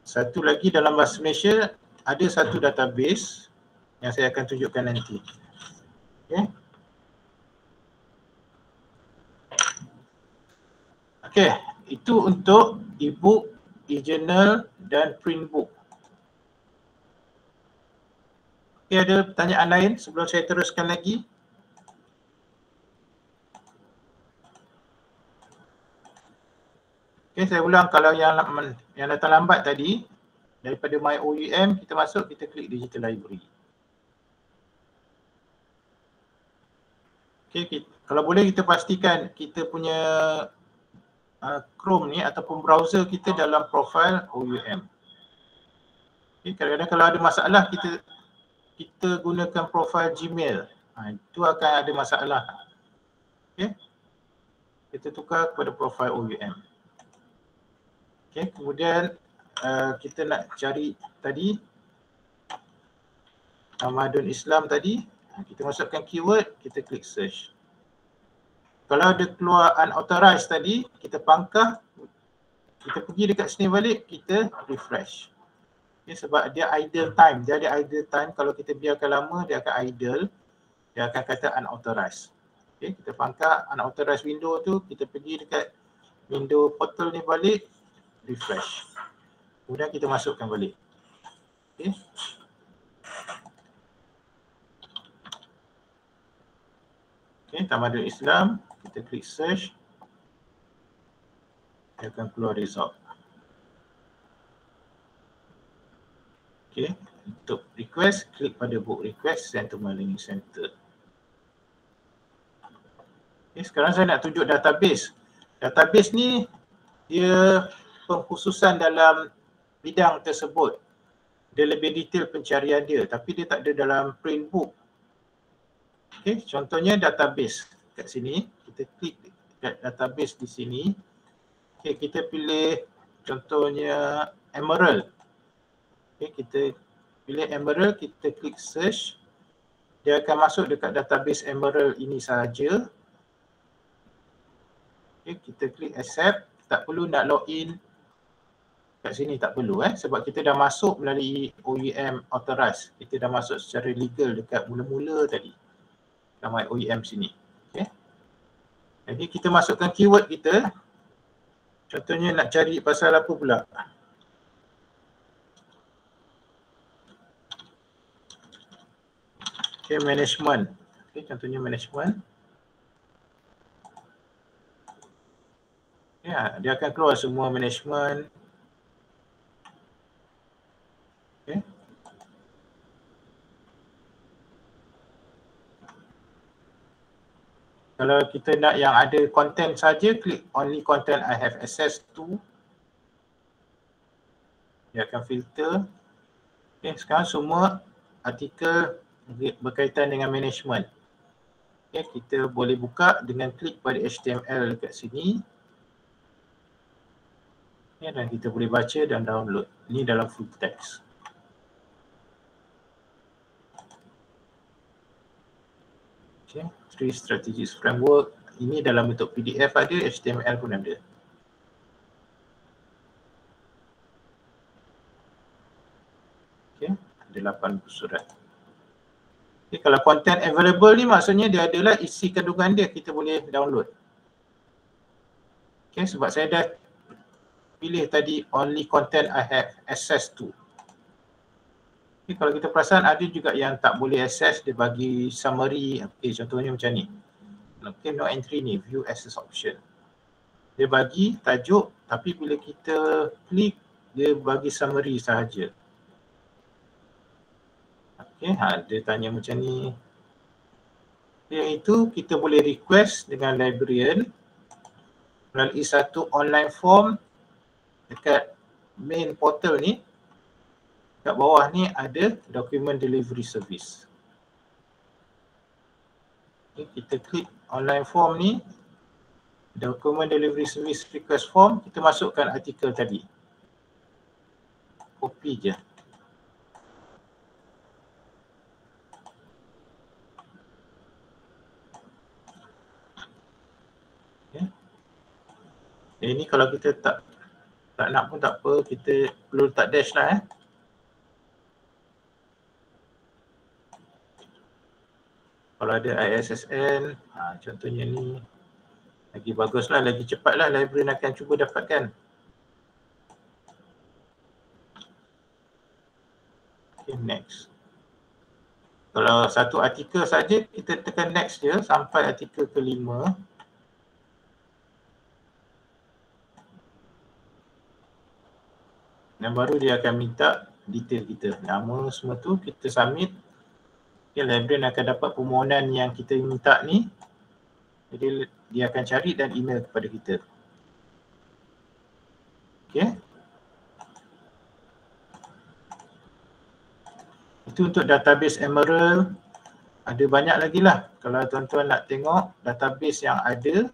Satu lagi dalam bahasa Malaysia, ada satu database yang saya akan tunjukkan nanti. Okay. Okay, itu untuk e-book, e-journal dan print book. Okay, ada pertanyaan lain sebelum saya teruskan lagi? Okay, saya ulang, kalau yang datang lambat tadi, daripada MyOUM, kita masuk, kita klik Digital Library. Okay, kalau boleh kita pastikan kita punya Chrome ni ataupun browser kita dalam profil OUM. Okay, kadang-kadang kalau ada masalah, kita gunakan profil Gmail. Itu akan ada masalah. Okay, kita tukar kepada profil OUM. Okay, kemudian kita nak cari tadi Tamadun Islam tadi, kita masukkan keyword, kita klik search. Kalau ada keluar unauthorized tadi, kita pangkah, kita pergi dekat sini balik, kita refresh. Okay, sebab dia idle time, dia ada idle time, kalau kita biarkan lama dia akan idle, dia akan kata unauthorized. Okay, kita pangkah unauthorized window tu, kita pergi dekat window portal ni balik, refresh. Kemudian kita masukkan balik. Okay. Okay, Tamadun Islam, kita klik search. Dia akan keluar result. Okay, untuk request, klik pada book request, send to my learning center. Okay, sekarang saya nak tunjuk database. Database ni, dia pengkhususan dalam bidang tersebut. Dia lebih detail pencarian dia, tapi dia tak ada dalam print book. Okay, contohnya database kat sini, kita klik kat database di sini. Okay, kita pilih contohnya Emerald. Okay, kita pilih Emerald, kita klik search. Dia akan masuk dekat database Emerald ini sahaja. Okay, kita klik accept, tak perlu nak login kat sini, tak perlu sebab kita dah masuk melalui OUM authorized. Kita dah masuk secara legal dekat mula-mula tadi dalam OUM sini. Okay. Jadi kita masukkan keyword kita. Contohnya nak cari pasal apa pula? Okay, management. Okay, contohnya management. Ya, dia akan keluar semua management. Okay. Kalau kita nak yang ada content saja, klik only content I have access to. Dia akan filter. Okay, sekarang semua artikel berkaitan dengan management. Okay, kita boleh buka dengan klik pada HTML dekat sini. Okay, dan kita boleh baca dan download. Ini dalam full text. Okay, 3 strategies framework. Ini dalam bentuk PDF ada, HTML pun ada. Okay, ada 8 surat. Okay, kalau content available ni maksudnya dia adalah isi kandungan dia, kita boleh download. Okay, sebab saya dah pilih tadi only content I have access to. Okay, kalau kita perasan ada juga yang tak boleh access, dia bagi summary. Okay, contohnya macam ni. Okay, no entry ni, view access option. Dia bagi tajuk tapi bila kita klik dia bagi summary sahaja. Okay, dia tanya macam ni. Yang itu kita boleh request dengan librarian melalui satu online form dekat main portal ni. Kat bawah ni ada document delivery service. Okay, kita klik online form ni, document delivery service request form, kita masukkan artikel tadi. Copy je. Okay. Ini kalau kita tak nak pun tak apa, kita perlu letak dash lah Kalau ada ISSN, contohnya ni, lagi baguslah, lagi cepatlah librarian akan cuba dapatkan. Okay, next. Kalau satu artikel saja, kita tekan next je sampai artikel ke-5. Dan baru dia akan minta detail kita. Nama semua tu kita submit. Okay, librarian akan dapat permohonan yang kita minta ni. Jadi dia akan cari dan email kepada kita. Okay. Itu untuk database Emerald. Ada banyak lagi lah. Kalau tuan-tuan nak tengok database yang ada.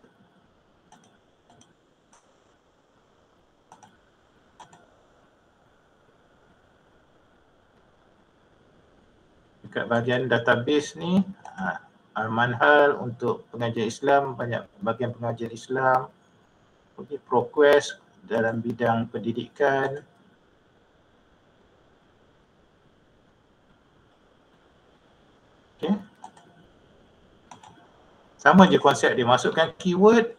Dekat bahagian database ni, Al-Manhal untuk pengajian Islam, banyak bahagian pengajian Islam. Okay, ProQuest dalam bidang pendidikan. Okay. Sama je konsep dia, masukkan keyword,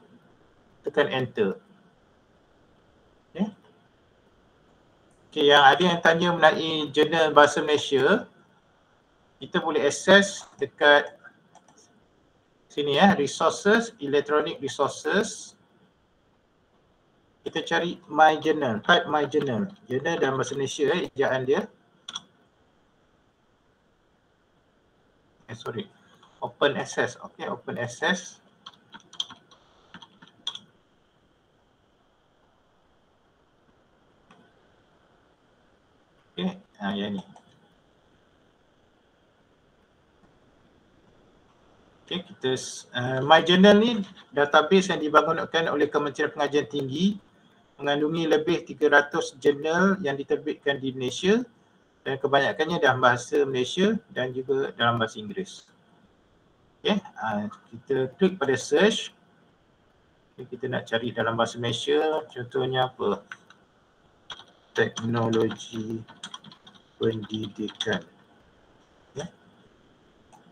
tekan enter. Okay. Okay, yang ada yang tanya mengenai jurnal Bahasa Malaysia, kita boleh access dekat sini resources, electronic resources. Kita cari my journal, type my journal. Journal dalam Bahasa Malaysia ejaan dia. Open access. Okay, open access. Okay, yang ni. Okay, kita My Journal ni database yang dibangunkan oleh Kementerian Pengajian Tinggi, mengandungi lebih 300 jurnal yang diterbitkan di Malaysia dan kebanyakannya dalam bahasa Malaysia dan juga dalam bahasa Inggeris. Okay, kita klik pada search. Okay, kita nak cari dalam bahasa Malaysia, contohnya apa? Teknologi pendidikan.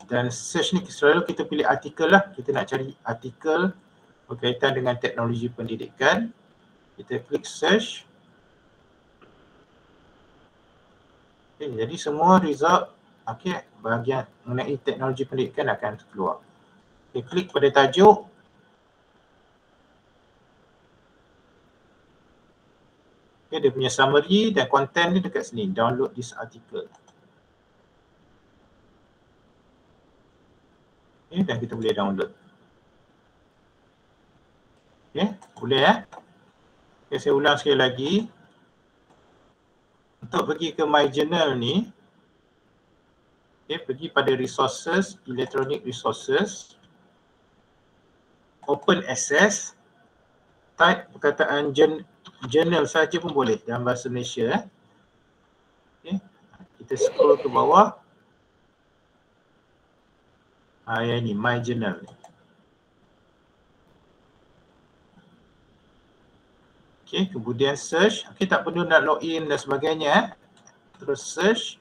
Dan search ni selalu kita pilih artikel lah. Kita nak cari artikel berkaitan dengan teknologi pendidikan. Kita klik search. Okay, jadi semua result bahagian mengenai teknologi pendidikan akan keluar. Okay, klik pada tajuk. Okay, dia punya summary dan content ni dekat sini. Download this article. Okay, dan kita boleh download. Okay, boleh Okay, saya ulang sekali lagi. Untuk pergi ke My Journal ni, okay, pergi pada resources, electronic resources, open access, type perkataan journal saja pun boleh dalam bahasa Malaysia. Okay. Kita scroll ke bawah. Yang ini, my journal. Okay, kemudian search. Okay, tak perlu nak login dan sebagainya. Terus search.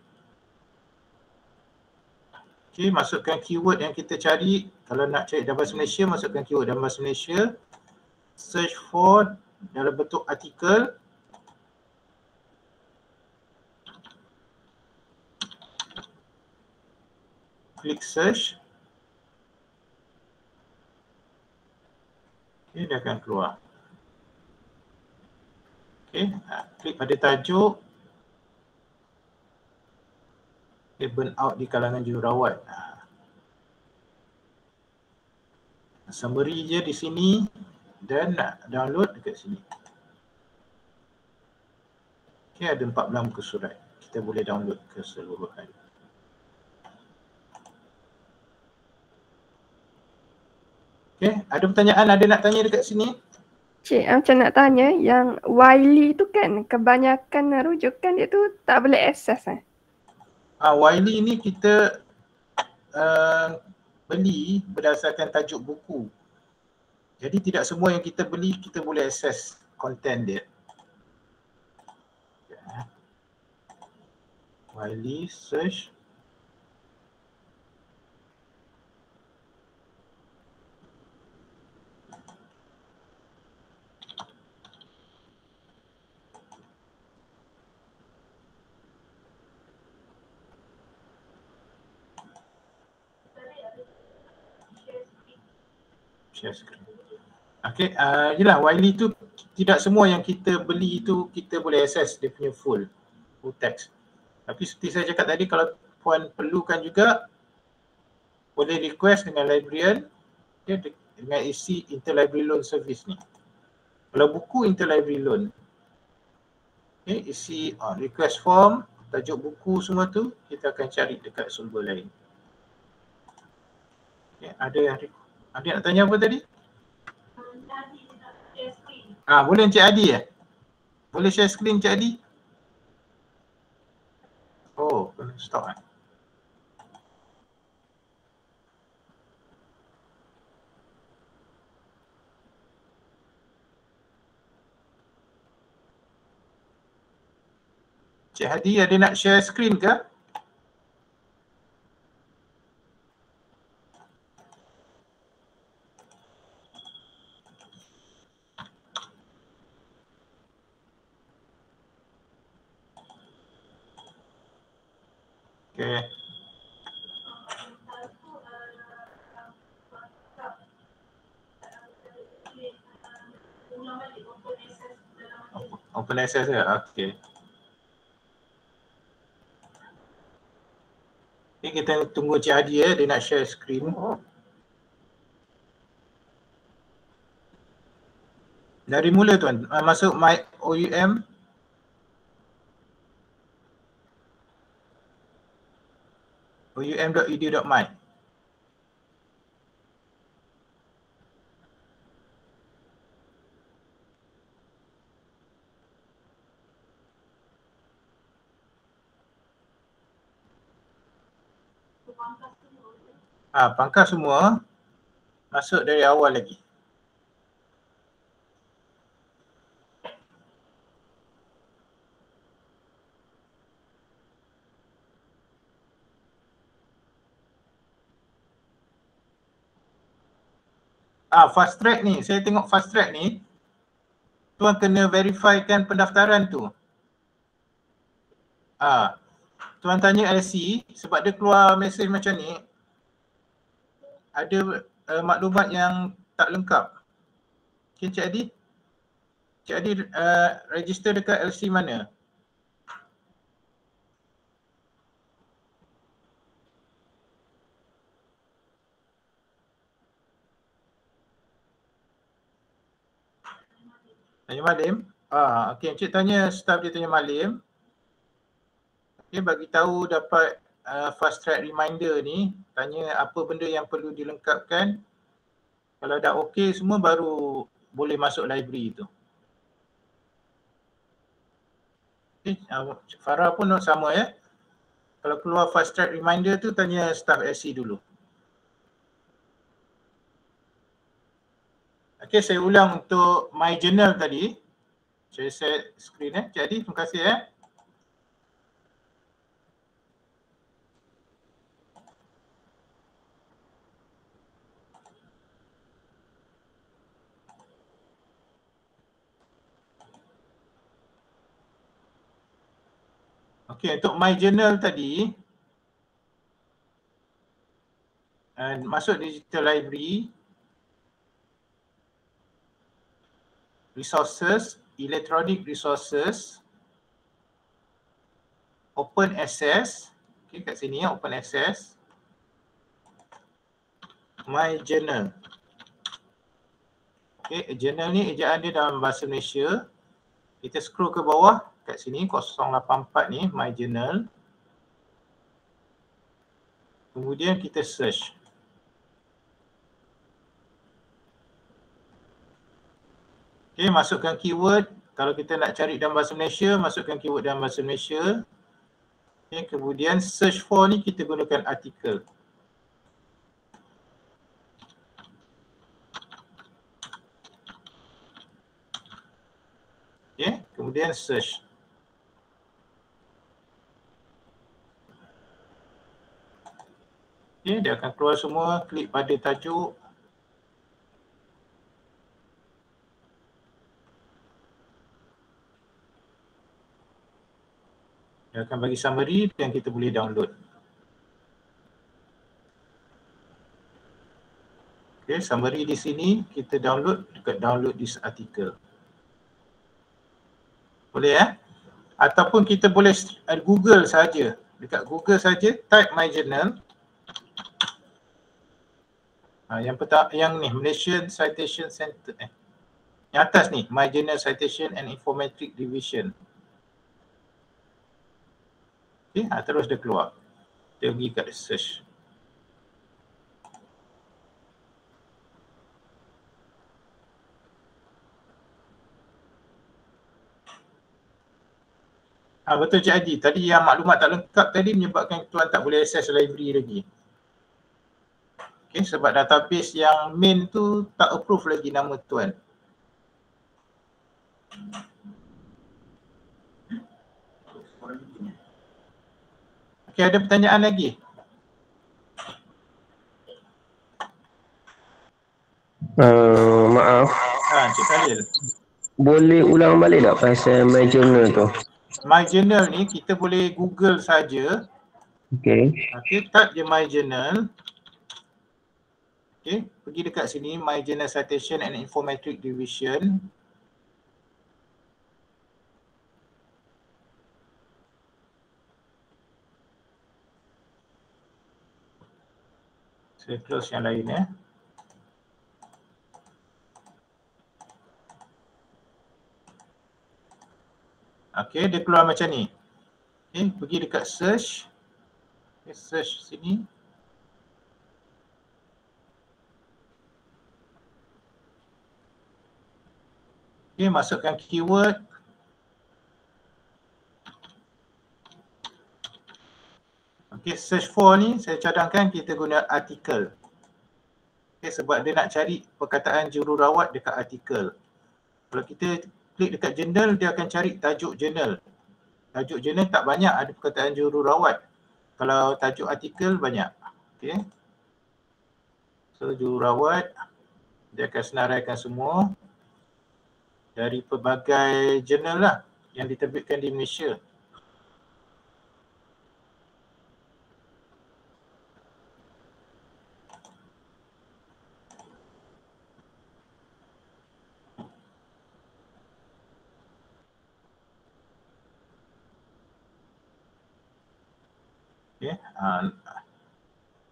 Okay, masukkan keyword yang kita cari. Kalau nak cari dalam bahasa Malaysia, masukkan keyword dalam bahasa Malaysia. Search for dalam bentuk artikel. Klik search. Okay, dia akan keluar. Okay, klik pada tajuk. Okay, burn out di kalangan jururawat. Summary je di sini dan nak download dekat sini. Okay, ada 14 muka surat. Kita boleh download keseluruhan. Okay, ada pertanyaan, ada nak tanya dekat sini? Cik, macam nak tanya, yang Wiley tu kan kebanyakan rujukan dia tu tak boleh akses Wiley ni kita beli berdasarkan tajuk buku. Jadi tidak semua yang kita beli kita boleh akses konten dia. Wiley search. Share screen. Okay, yelah Wiley tu tidak semua yang kita beli itu kita boleh akses dia punya full text. Tapi seperti saya cakap tadi, kalau puan perlukan juga boleh request dengan librarian ya, dengan isi interlibrary loan service ni. Kalau buku interlibrary loan, okay, isi request form, tajuk buku semua tu kita akan cari dekat sumber lain. Okay, ada nak tanya apa tadi? Boleh Encik Adi ya? Boleh share screen Encik Adi? Oh, kena stop kan? Encik Hadi ada nak share screen ke? Okay. Open access ya? Okay. Ni kita tunggu Cik Hadi ya, dia nak share screen. Dari mula tuan, masuk my OUM. oum.edu.my. Pangkas semua. Masuk dari awal lagi. Fast track ni, saya tengok fast track ni, tuan kena verifikan pendaftaran tu. Tuan tanya LC sebab dia keluar mesej macam ni, ada maklumat yang tak lengkap. Okay, Cik Adi? Cik Adi register dekat LC mana? Tanya Malim? Okey, Encik tanya staff dia Tanya Malim. Okey, bagi tahu dapat fast track reminder ni, tanya apa benda yang perlu dilengkapkan. Kalau dah okey semua baru boleh masuk library tu. Okay. Farah pun sama ya. Kalau keluar fast track reminder tu tanya staff SC dulu. Okay, saya ulang untuk my journal tadi. Saya share screen Jadi, terima kasih Okey, untuk my journal tadi, masuk digital library, resources, electronic resources, open access. Okey, kat sini open access. My journal. Okey, journal ni ejaan dia dalam bahasa Malaysia. Kita scroll ke bawah kat sini 084 ni my journal. Kemudian kita search. Okey, masukkan keyword. Kalau kita nak cari dalam bahasa Malaysia, masukkan keyword dalam bahasa Malaysia. Okey, kemudian search for ni kita gunakan artikel. Okey, kemudian search. Okey, dia akan keluar semua, klik pada tajuk. Dia akan bagi summary dan kita boleh download. Okey, summary di sini kita download dekat download this article. Boleh Ataupun kita boleh Google saja. Dekat Google saja type my journal. Yang pertama yang ni Malaysian Citation Center yang atas ni My Journal Citation and Informatic Division. Okey, terus dia keluar. Dia pergi kat search. Betul Cik Adi. Tadi yang maklumat tak lengkap tadi menyebabkan tuan tak boleh akses library lagi. Okay, sebab database yang main tu tak approve lagi nama tuan. Okay, ada pertanyaan lagi? Maaf. Cik Khalil. Boleh ulang balik tak pasal my journal tu? My journal ni kita boleh Google saja. Okay. Okay, type je my journal. Okay, pergi dekat sini My Journal Citation and Informatic Division. Saya close yang lain Okay, dia keluar macam ni. Okay, pergi dekat search. Okay, search sini. Okay, masukkan keyword. Okay, search for ni saya cadangkan kita guna artikel. Okay, sebab dia nak cari perkataan jururawat dekat artikel. Kalau kita klik dekat journal, dia akan cari tajuk journal. Tajuk journal tak banyak ada perkataan jururawat. Kalau tajuk artikel banyak. Okay. So jururawat, dia akan senaraikan semua dari pelbagai jurnal lah yang diterbitkan di Malaysia. Okay.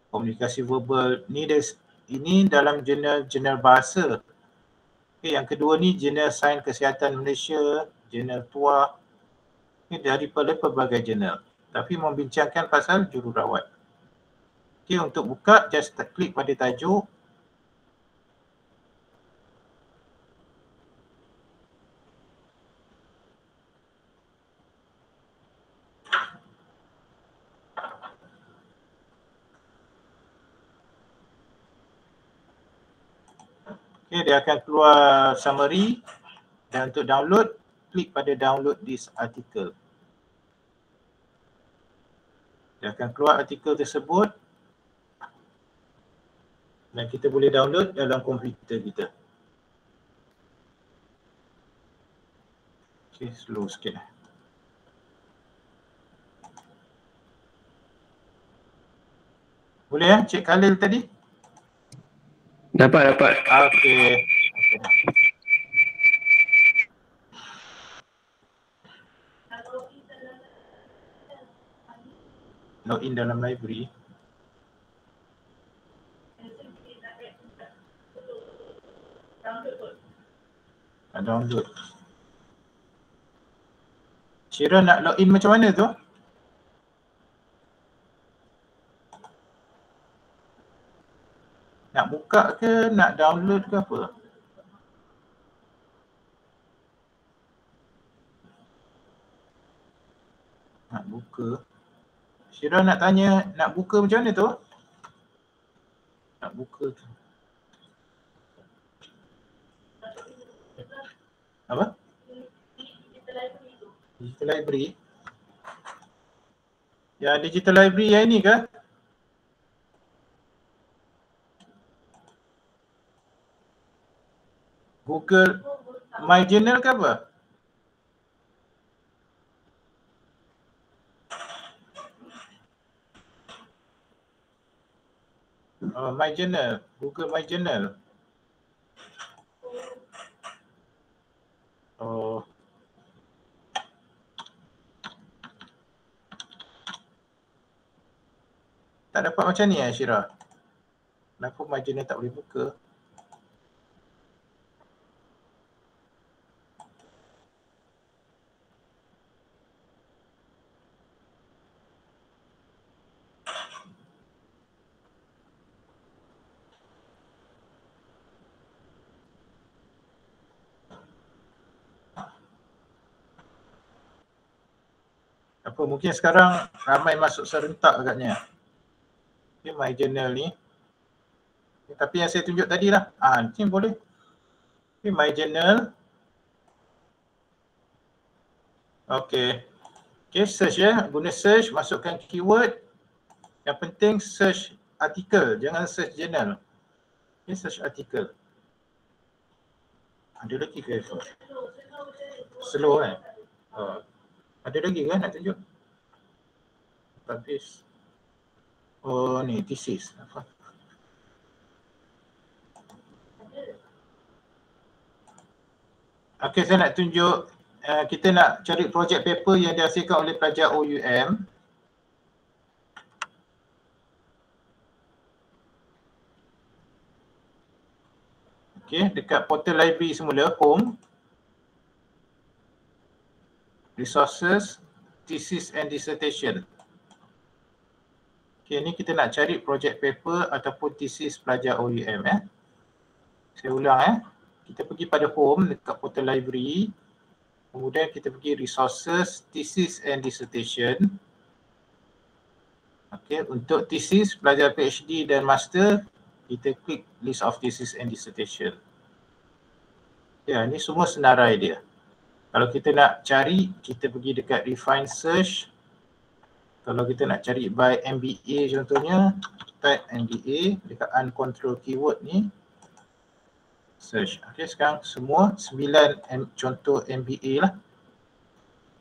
Komunikasi verbal ni ini dalam jurnal bahasa. Okay, yang kedua ni jurnal Sains Kesihatan Malaysia, jurnal tua. Ini dari pelbagai jurnal. Tapi membincangkan pasal jururawat. Okay, untuk buka just klik pada tajuk. Okay, dia akan keluar summary dan untuk download, klik pada download this article. Dia akan keluar artikel tersebut dan kita boleh download dalam komputer kita. Okay, slow sikit. Boleh Cik Khalil tadi? Dapat. Okay. Login dalam library. Download. Syira nak login macam mana tu? Nak buka ke, nak download ke apa? Nak buka. Syira nak tanya, nak buka macam mana tu? Nak buka tu. Apa? Digital library. Ya, digital library yang ini ke? Google My Journal ke apa? Oh, My Journal. Google My Journal. Oh. Tak dapat macam ni Syira? Kenapa My Journal tak boleh buka? Apa mungkin sekarang ramai masuk serentak agaknya. Okay, My Journal ni. Okay, tapi yang saya tunjuk tadi lah. Ni boleh. Okay, My Journal. Okay. Okay, search ya. Guna search, masukkan keyword. Yang penting search artikel, jangan search journal. Okay, search artikel. Ada lagi ke? Slow kan? Ada lagi kan nak tunjuk? Habis. Oh ni thesis. Apa? Okey, saya nak tunjuk kita nak cari project paper yang dihasilkan oleh pelajar OUM. Okey, dekat portal library semula, home. Resources, thesis and dissertation. Okay, ni kita nak cari project paper ataupun thesis pelajar OUM. Saya ulang Kita pergi pada home dekat portal library. Kemudian kita pergi resources, thesis and dissertation. Okay, untuk thesis pelajar PhD dan master, kita klik list of thesis and dissertation. Ya, ni semua senarai dia. Kalau kita nak cari, kita pergi dekat refine search. Kalau kita nak cari by MBA contohnya, type MBA dekat uncontrolled keyword ni. Search. Okay, sekarang semua 9 contoh MBA lah.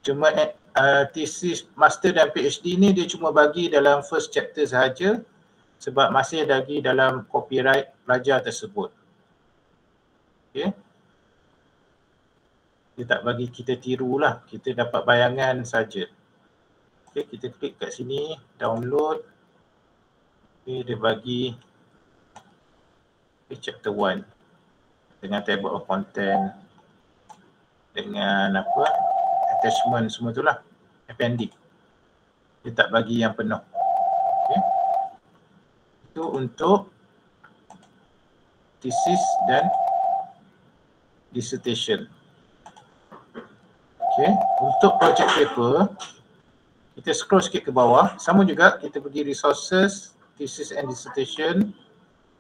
Cuma thesis master dan PhD ni dia cuma bagi dalam first chapter sahaja sebab masih lagi dalam copyright pelajar tersebut. Okay. Dia tak bagi kita tiru lah, kita dapat bayangan saja. Okay, kita klik kat sini, download. Okay, dia bagi chapter 1 dengan table of content, dengan apa, attachment semua tu lah, appendix. Dia tak bagi yang penuh. Okay. Itu untuk thesis dan dissertation. Okay, untuk project paper, kita scroll sikit ke bawah. Sama juga, kita pergi resources, thesis and dissertation.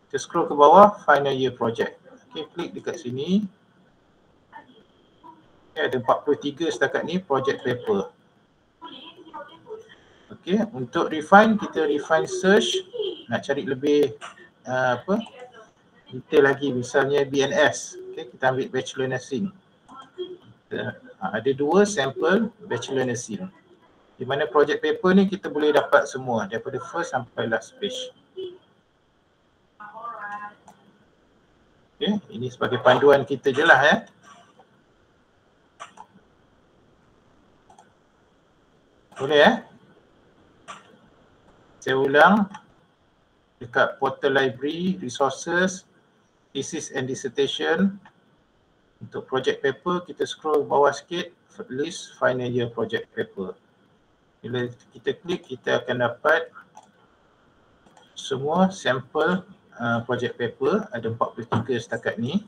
Kita scroll ke bawah, final year project. Okay, klik dekat sini. Okay, ada 43 setakat ni project paper. Okay, untuk refine, kita refine search, nak cari lebih detail lagi, misalnya BNS. Okay, kita ambil Bachelor Nursing. Ada 2 sampel Bachelor Nursing. Di mana project paper ni kita boleh dapat semua daripada first sampai last page. Okay, ini sebagai panduan kita je lah ya. Boleh ya? Saya ulang. Dekat portal library, resources, thesis and dissertation. Untuk project paper, kita scroll bawah sikit, list final year project paper. Bila kita klik, kita akan dapat semua sampel project paper. Ada 43 setakat ni.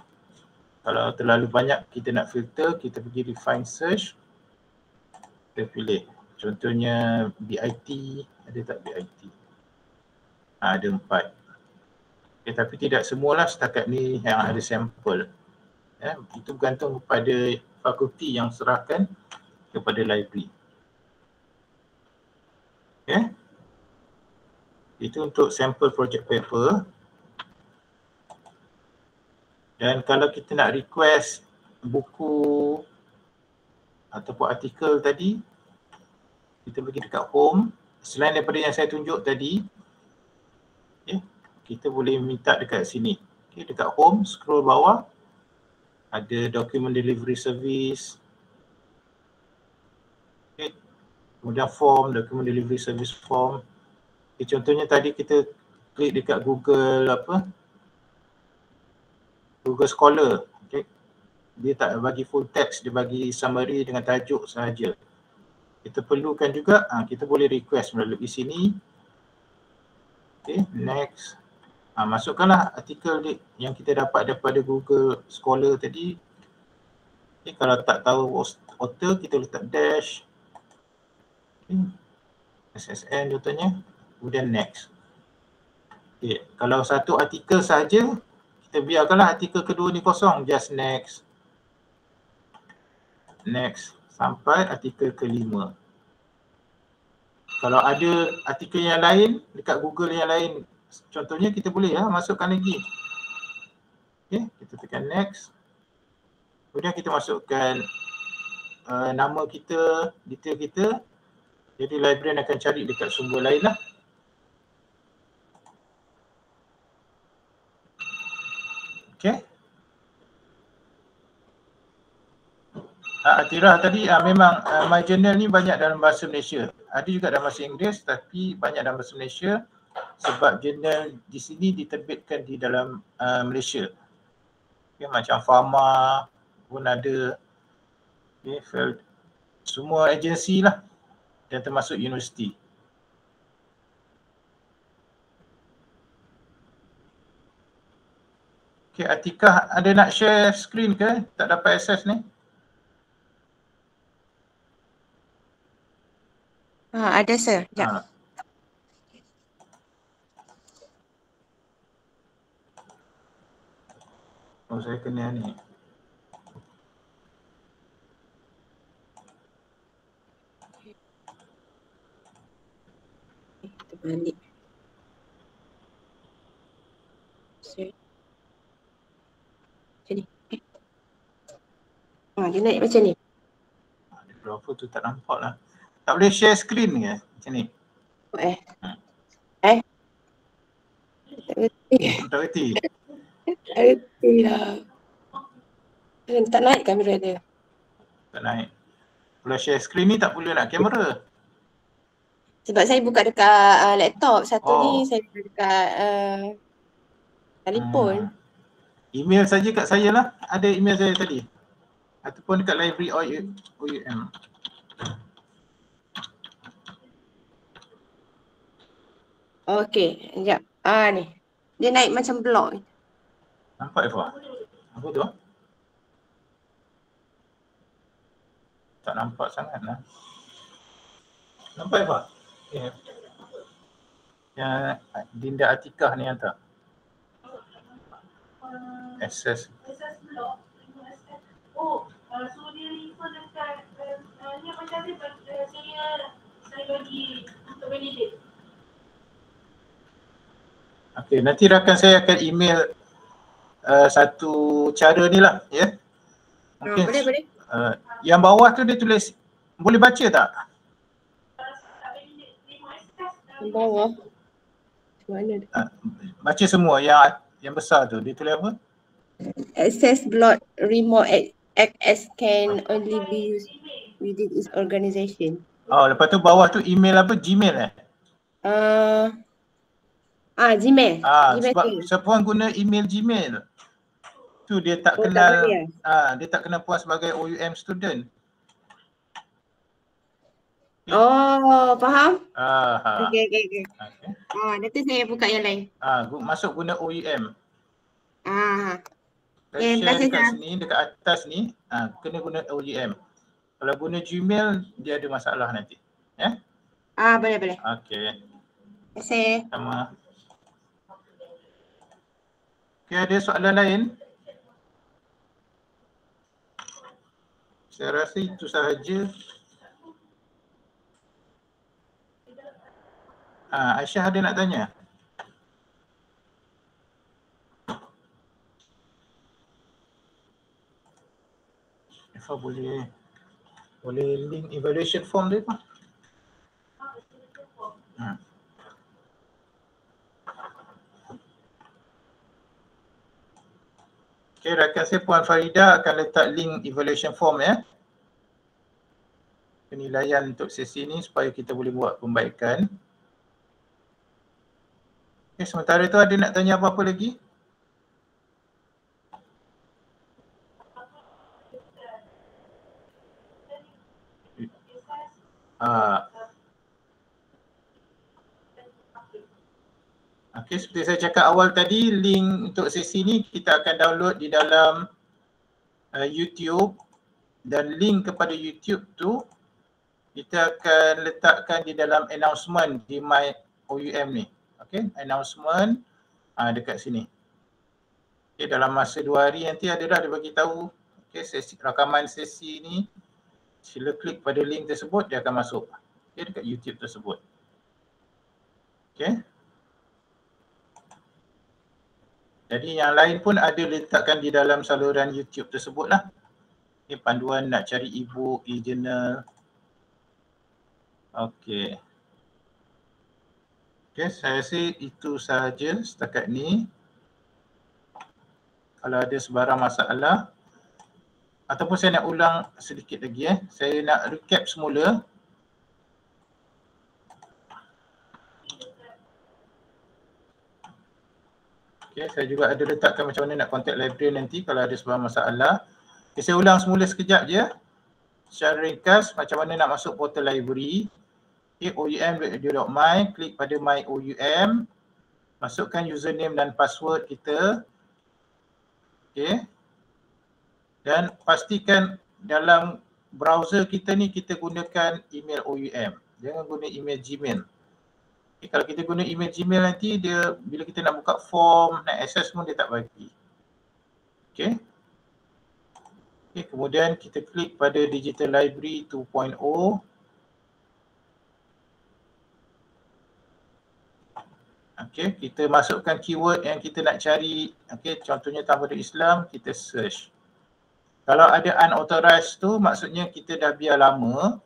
Kalau terlalu banyak kita nak filter, kita pergi refine search. Kita pilih. Contohnya BIT, ada tak BIT? Ada 4. Okay, tapi tidak semualah setakat ni yang ada sampel. Ya, itu bergantung kepada fakulti yang serahkan kepada library. Okay. Itu untuk sampel project paper. Dan kalau kita nak request buku ataupun artikel tadi, kita pergi dekat home. Selain daripada yang saya tunjuk tadi, okay, kita boleh minta dekat sini. Okay, dekat home, scroll bawah, ada document delivery service. Okay. Kemudian form, document delivery service form. Okay, contohnya tadi kita klik dekat Google Google Scholar. Okay. Dia tak bagi full text, dia bagi summary dengan tajuk sahaja. Kita perlukan juga, kita boleh request melalui sini. Okay, next. Masukkanlah artikel yang kita dapat daripada Google Scholar tadi. Okay, kalau tak tahu author, kita letak dash. Okay. SSN contohnya. Kemudian next. Okay. Kalau satu artikel saja, kita biarkanlah artikel kedua ni kosong. Just next. Next. Sampai artikel kelima. Kalau ada artikel yang lain dekat Google yang lain, contohnya kita boleh masukkan lagi. Okay, kita tekan next. Kemudian kita masukkan nama kita, detail kita. Jadi librarian akan cari dekat sumber lain lah. Okay. Atirah tadi memang My Journal ni banyak dalam bahasa Malaysia. Ada juga dalam bahasa Inggeris tapi banyak dalam bahasa Malaysia sebab jurnal di sini diterbitkan di dalam Malaysia. Okay, macam Pharma pun ada. Okay, semua agensi lah dan termasuk universiti. Okay, Atikah ada nak share screen ke? Tak dapat akses ni? Ada sir. Sekejap. Oh, saya kena ni. Kita balik. Macam ni. Dia naik macam ni. Berapa tu tak nampak lah. Tak boleh share screen ke macam ni? Tak kerti. Tak kerti? Tak kerti lah. Tak naik kamera dia. Tak naik. Kalau share screen ni tak boleh nak kamera. Sebab saya buka dekat laptop. Satu ni saya buka dekat telefon. Email saja kat saya lah. Ada email saya tadi. Ataupun dekat library OUM. Okey, sekejap. Ni. Dia naik macam blok. Nampak Eva? Apa tu? Tak nampak sangat lah. Nampak Eva? Okay. Yang Dinda Atikah ni hantar. Access Suruh dia refer dekat ni apa cakap saya bagi untuk validate. Okey, nanti rakan saya akan email satu cara ni lah, ya. Mungkin Boleh. yang bawah tu dia tulis, boleh baca tak? Bawah. Mana? Baca semua yang besar tu. Dia tulis apa? Access block remote access can only be used within its organization. Oh, lepas tu bawah tu email apa? Gmail Gmail. Sebab siapa guna email Gmail tu dia tak kenal, dia tak kenal puas sebagai OUM student. Faham? Okey. Nanti saya buka yang lain. Masuk guna OUM. Terima kasih, dekat sini, dekat atas ni, kena guna OUM. Kalau guna Gmail, dia ada masalah nanti. Ya? Boleh. Okey. Terima kasih. Sama. Okey, ada soalan lain? Saya rasa itu sahaja. Aisyah ada nak tanya? Eva boleh link evaluation form dia apa? Okey, rakan saya Puan Farida akan letak link evaluation form, ya. Penilaian untuk sesi ni supaya kita boleh buat pembaikan. Okey, sementara tu ada nak tanya apa-apa lagi? Okey, seperti saya cakap awal tadi, link untuk sesi ni kita akan download di dalam YouTube, dan link kepada YouTube tu kita akan letakkan di dalam announcement di My OUM ni. Okey, announcement dekat sini. Okey, dalam masa 2 hari nanti adalah dia bagi tahu, okey, rakaman sesi ni, sila klik pada link tersebut, dia akan masuk, okey, dekat YouTube tersebut. Okey. Jadi yang lain pun ada letakkan di dalam saluran YouTube tersebut lah. Okay, panduan nak cari e-book, e-journal. Okey. Okey, saya rasa itu sahaja setakat ni. Kalau ada sebarang masalah ataupun saya nak ulang sedikit lagi, saya nak recap semula. Okay, saya juga ada letakkan macam mana nak contact librarian nanti kalau ada sebarang masalah. Okay, saya ulang semula sekejap je. Secara ringkas macam mana nak masuk portal library. Okay, oum.edu.my, klik pada My OUM. Masukkan username dan password kita. Okay. Dan pastikan dalam browser kita ni kita gunakan email OUM. Jangan guna email Gmail. Okay, kalau kita guna email Gmail nanti dia bila kita nak buka form, nak access pun dia tak bagi. Okay. Okay, kemudian kita klik pada Digital Library 2.0. Okay, kita masukkan keyword yang kita nak cari. Okay, contohnya Tamadun Islam, kita search. Kalau ada unauthorized tu maksudnya kita dah biar lama.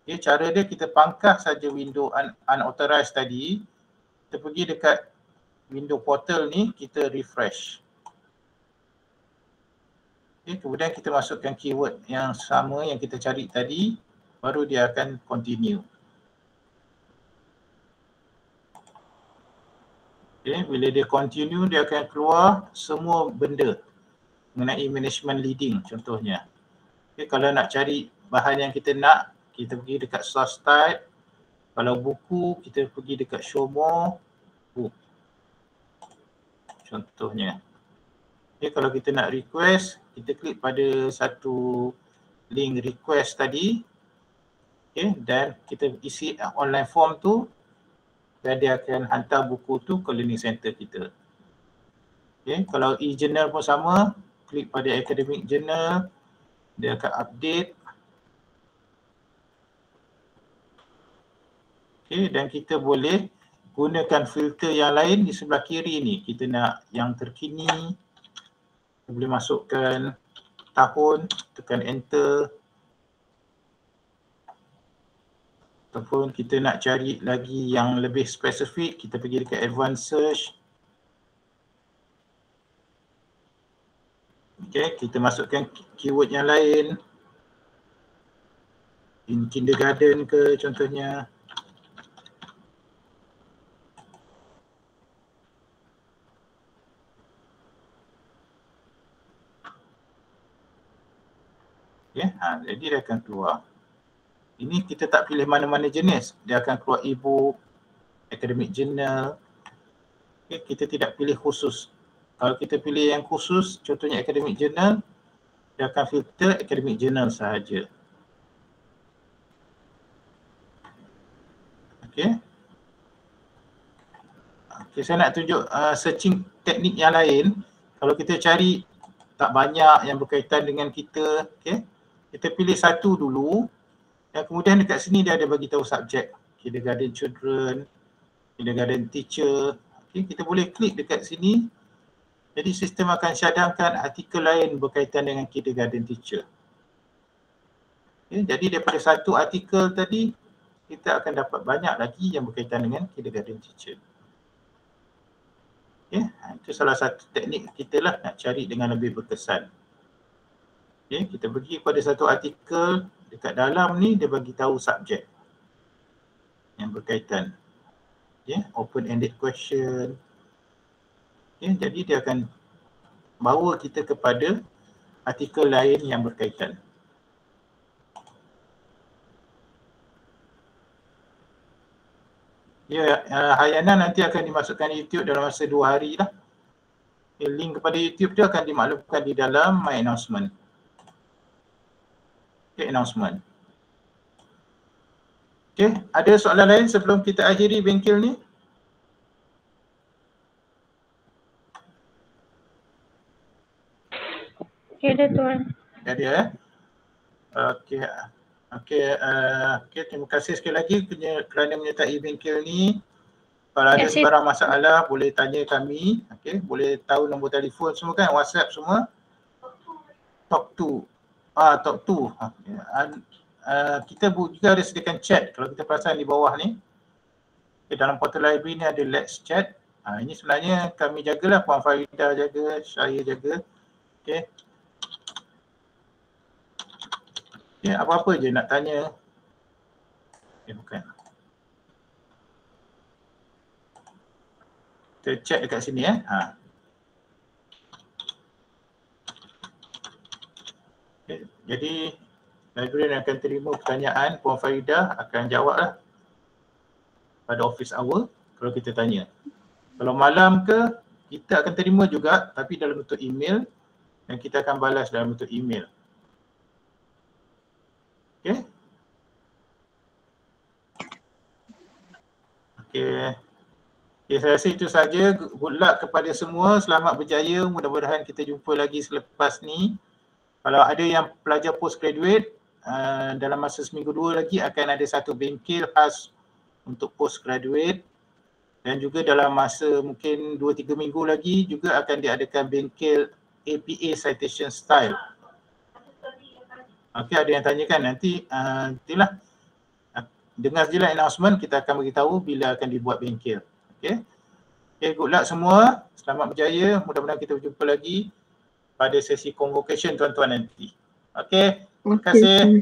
Okay, cara dia kita pangkas saja window unauthorized tadi. Kita pergi dekat window portal ni, kita refresh. Okay, kemudian kita masukkan keyword yang sama yang kita cari tadi, baru dia akan continue. Okay, bila dia continue, dia akan keluar semua benda mengenai management leading contohnya. Okay, kalau nak cari bahan yang kita nak, kita pergi dekat source type. Kalau buku, kita pergi dekat show more book contohnya. Okay, kalau kita nak request, kita klik pada satu link request tadi. Okay, dan kita isi online form tu dan dia akan hantar buku tu ke learning center kita. Okay, kalau e-journal pun sama, klik pada academic journal, dia akan update. Okay, dan kita boleh gunakan filter yang lain di sebelah kiri ni. Kita nak yang terkini, kita boleh masukkan tahun, tekan enter. Ataupun kita nak cari lagi yang lebih spesifik, kita pergi dekat advanced search. Okay, kita masukkan keyword yang lain. In kindergarten ke contohnya. Okay, jadi dia akan keluar. Ini kita tak pilih mana-mana jenis. Dia akan keluar e-book, academic journal. Okay, kita tidak pilih khusus. Kalau kita pilih yang khusus, contohnya academic journal, dia akan filter academic journal sahaja. Okay. Okay, saya nak tunjuk searching teknik yang lain. Kalau kita cari tak banyak yang berkaitan dengan kita, okay, kita pilih satu dulu. Dan kemudian dekat sini dia ada bagi tahu subjek. Kindergarten children, kindergarten teacher. Okay, kita boleh klik dekat sini. Jadi sistem akan cadangkan artikel lain berkaitan dengan kindergarten teacher. Okay, jadi daripada satu artikel tadi, kita akan dapat banyak lagi yang berkaitan dengan kindergarten teacher. Okay, itu salah satu teknik kita lah nak cari dengan lebih berkesan. Okay, kita pergi pada satu artikel, dekat dalam ni dia bagi tahu subjek yang berkaitan. Okay, open-ended question. Okay, jadi dia akan bawa kita kepada artikel lain yang berkaitan. Ya, Hayana nanti akan dimasukkan YouTube dalam masa 2 hari lah. Okay, link kepada YouTube tu akan dimaklumkan di dalam My Announcement. Okay, announcement. Okay, ada soalan lain sebelum kita akhiri bengkel ni? Okay, dah tuan. Ada Okey. Okey, terima kasih sekali lagi kerana menyertai bengkel ni. Kalau ada sebarang masalah boleh tanya kami. Okey, boleh tahu nombor telefon semua kan, WhatsApp semua. Talk to. Kita juga ada sediakan chat. Kalau kita perasan di bawah ni, okay, dalam portal library ni ada Let's Chat. Ini sebenarnya kami jagalah, Puan Farida jaga, saya jaga. Okay. Okay, apa-apa je nak tanya. Okay, bukan. Kita chat dekat sini . Okay, jadi librarian akan terima pertanyaan, Puan Farida akan jawablah pada office hour kalau kita tanya. Kalau malam ke, kita akan terima juga tapi dalam bentuk email dan kita akan balas dalam bentuk email. Okay. Okay, saya rasa itu saja. Good luck kepada semua. Selamat berjaya. Mudah-mudahan kita jumpa lagi selepas ni. Kalau ada yang pelajar postgraduate, dalam masa seminggu 2 lagi akan ada satu bengkel khas untuk postgraduate. Dan juga dalam masa mungkin 2-3 minggu lagi juga akan diadakan bengkel APA Citation Style. Okey, ada yang tanyakan nanti, itulah. Dengar je lah announcement, kita akan beritahu bila akan dibuat bengkel. Okey. Okay, good luck semua. Selamat berjaya. Mudah-mudahan kita berjumpa lagi pada sesi convocation tuan-tuan nanti. Okey, terima kasih.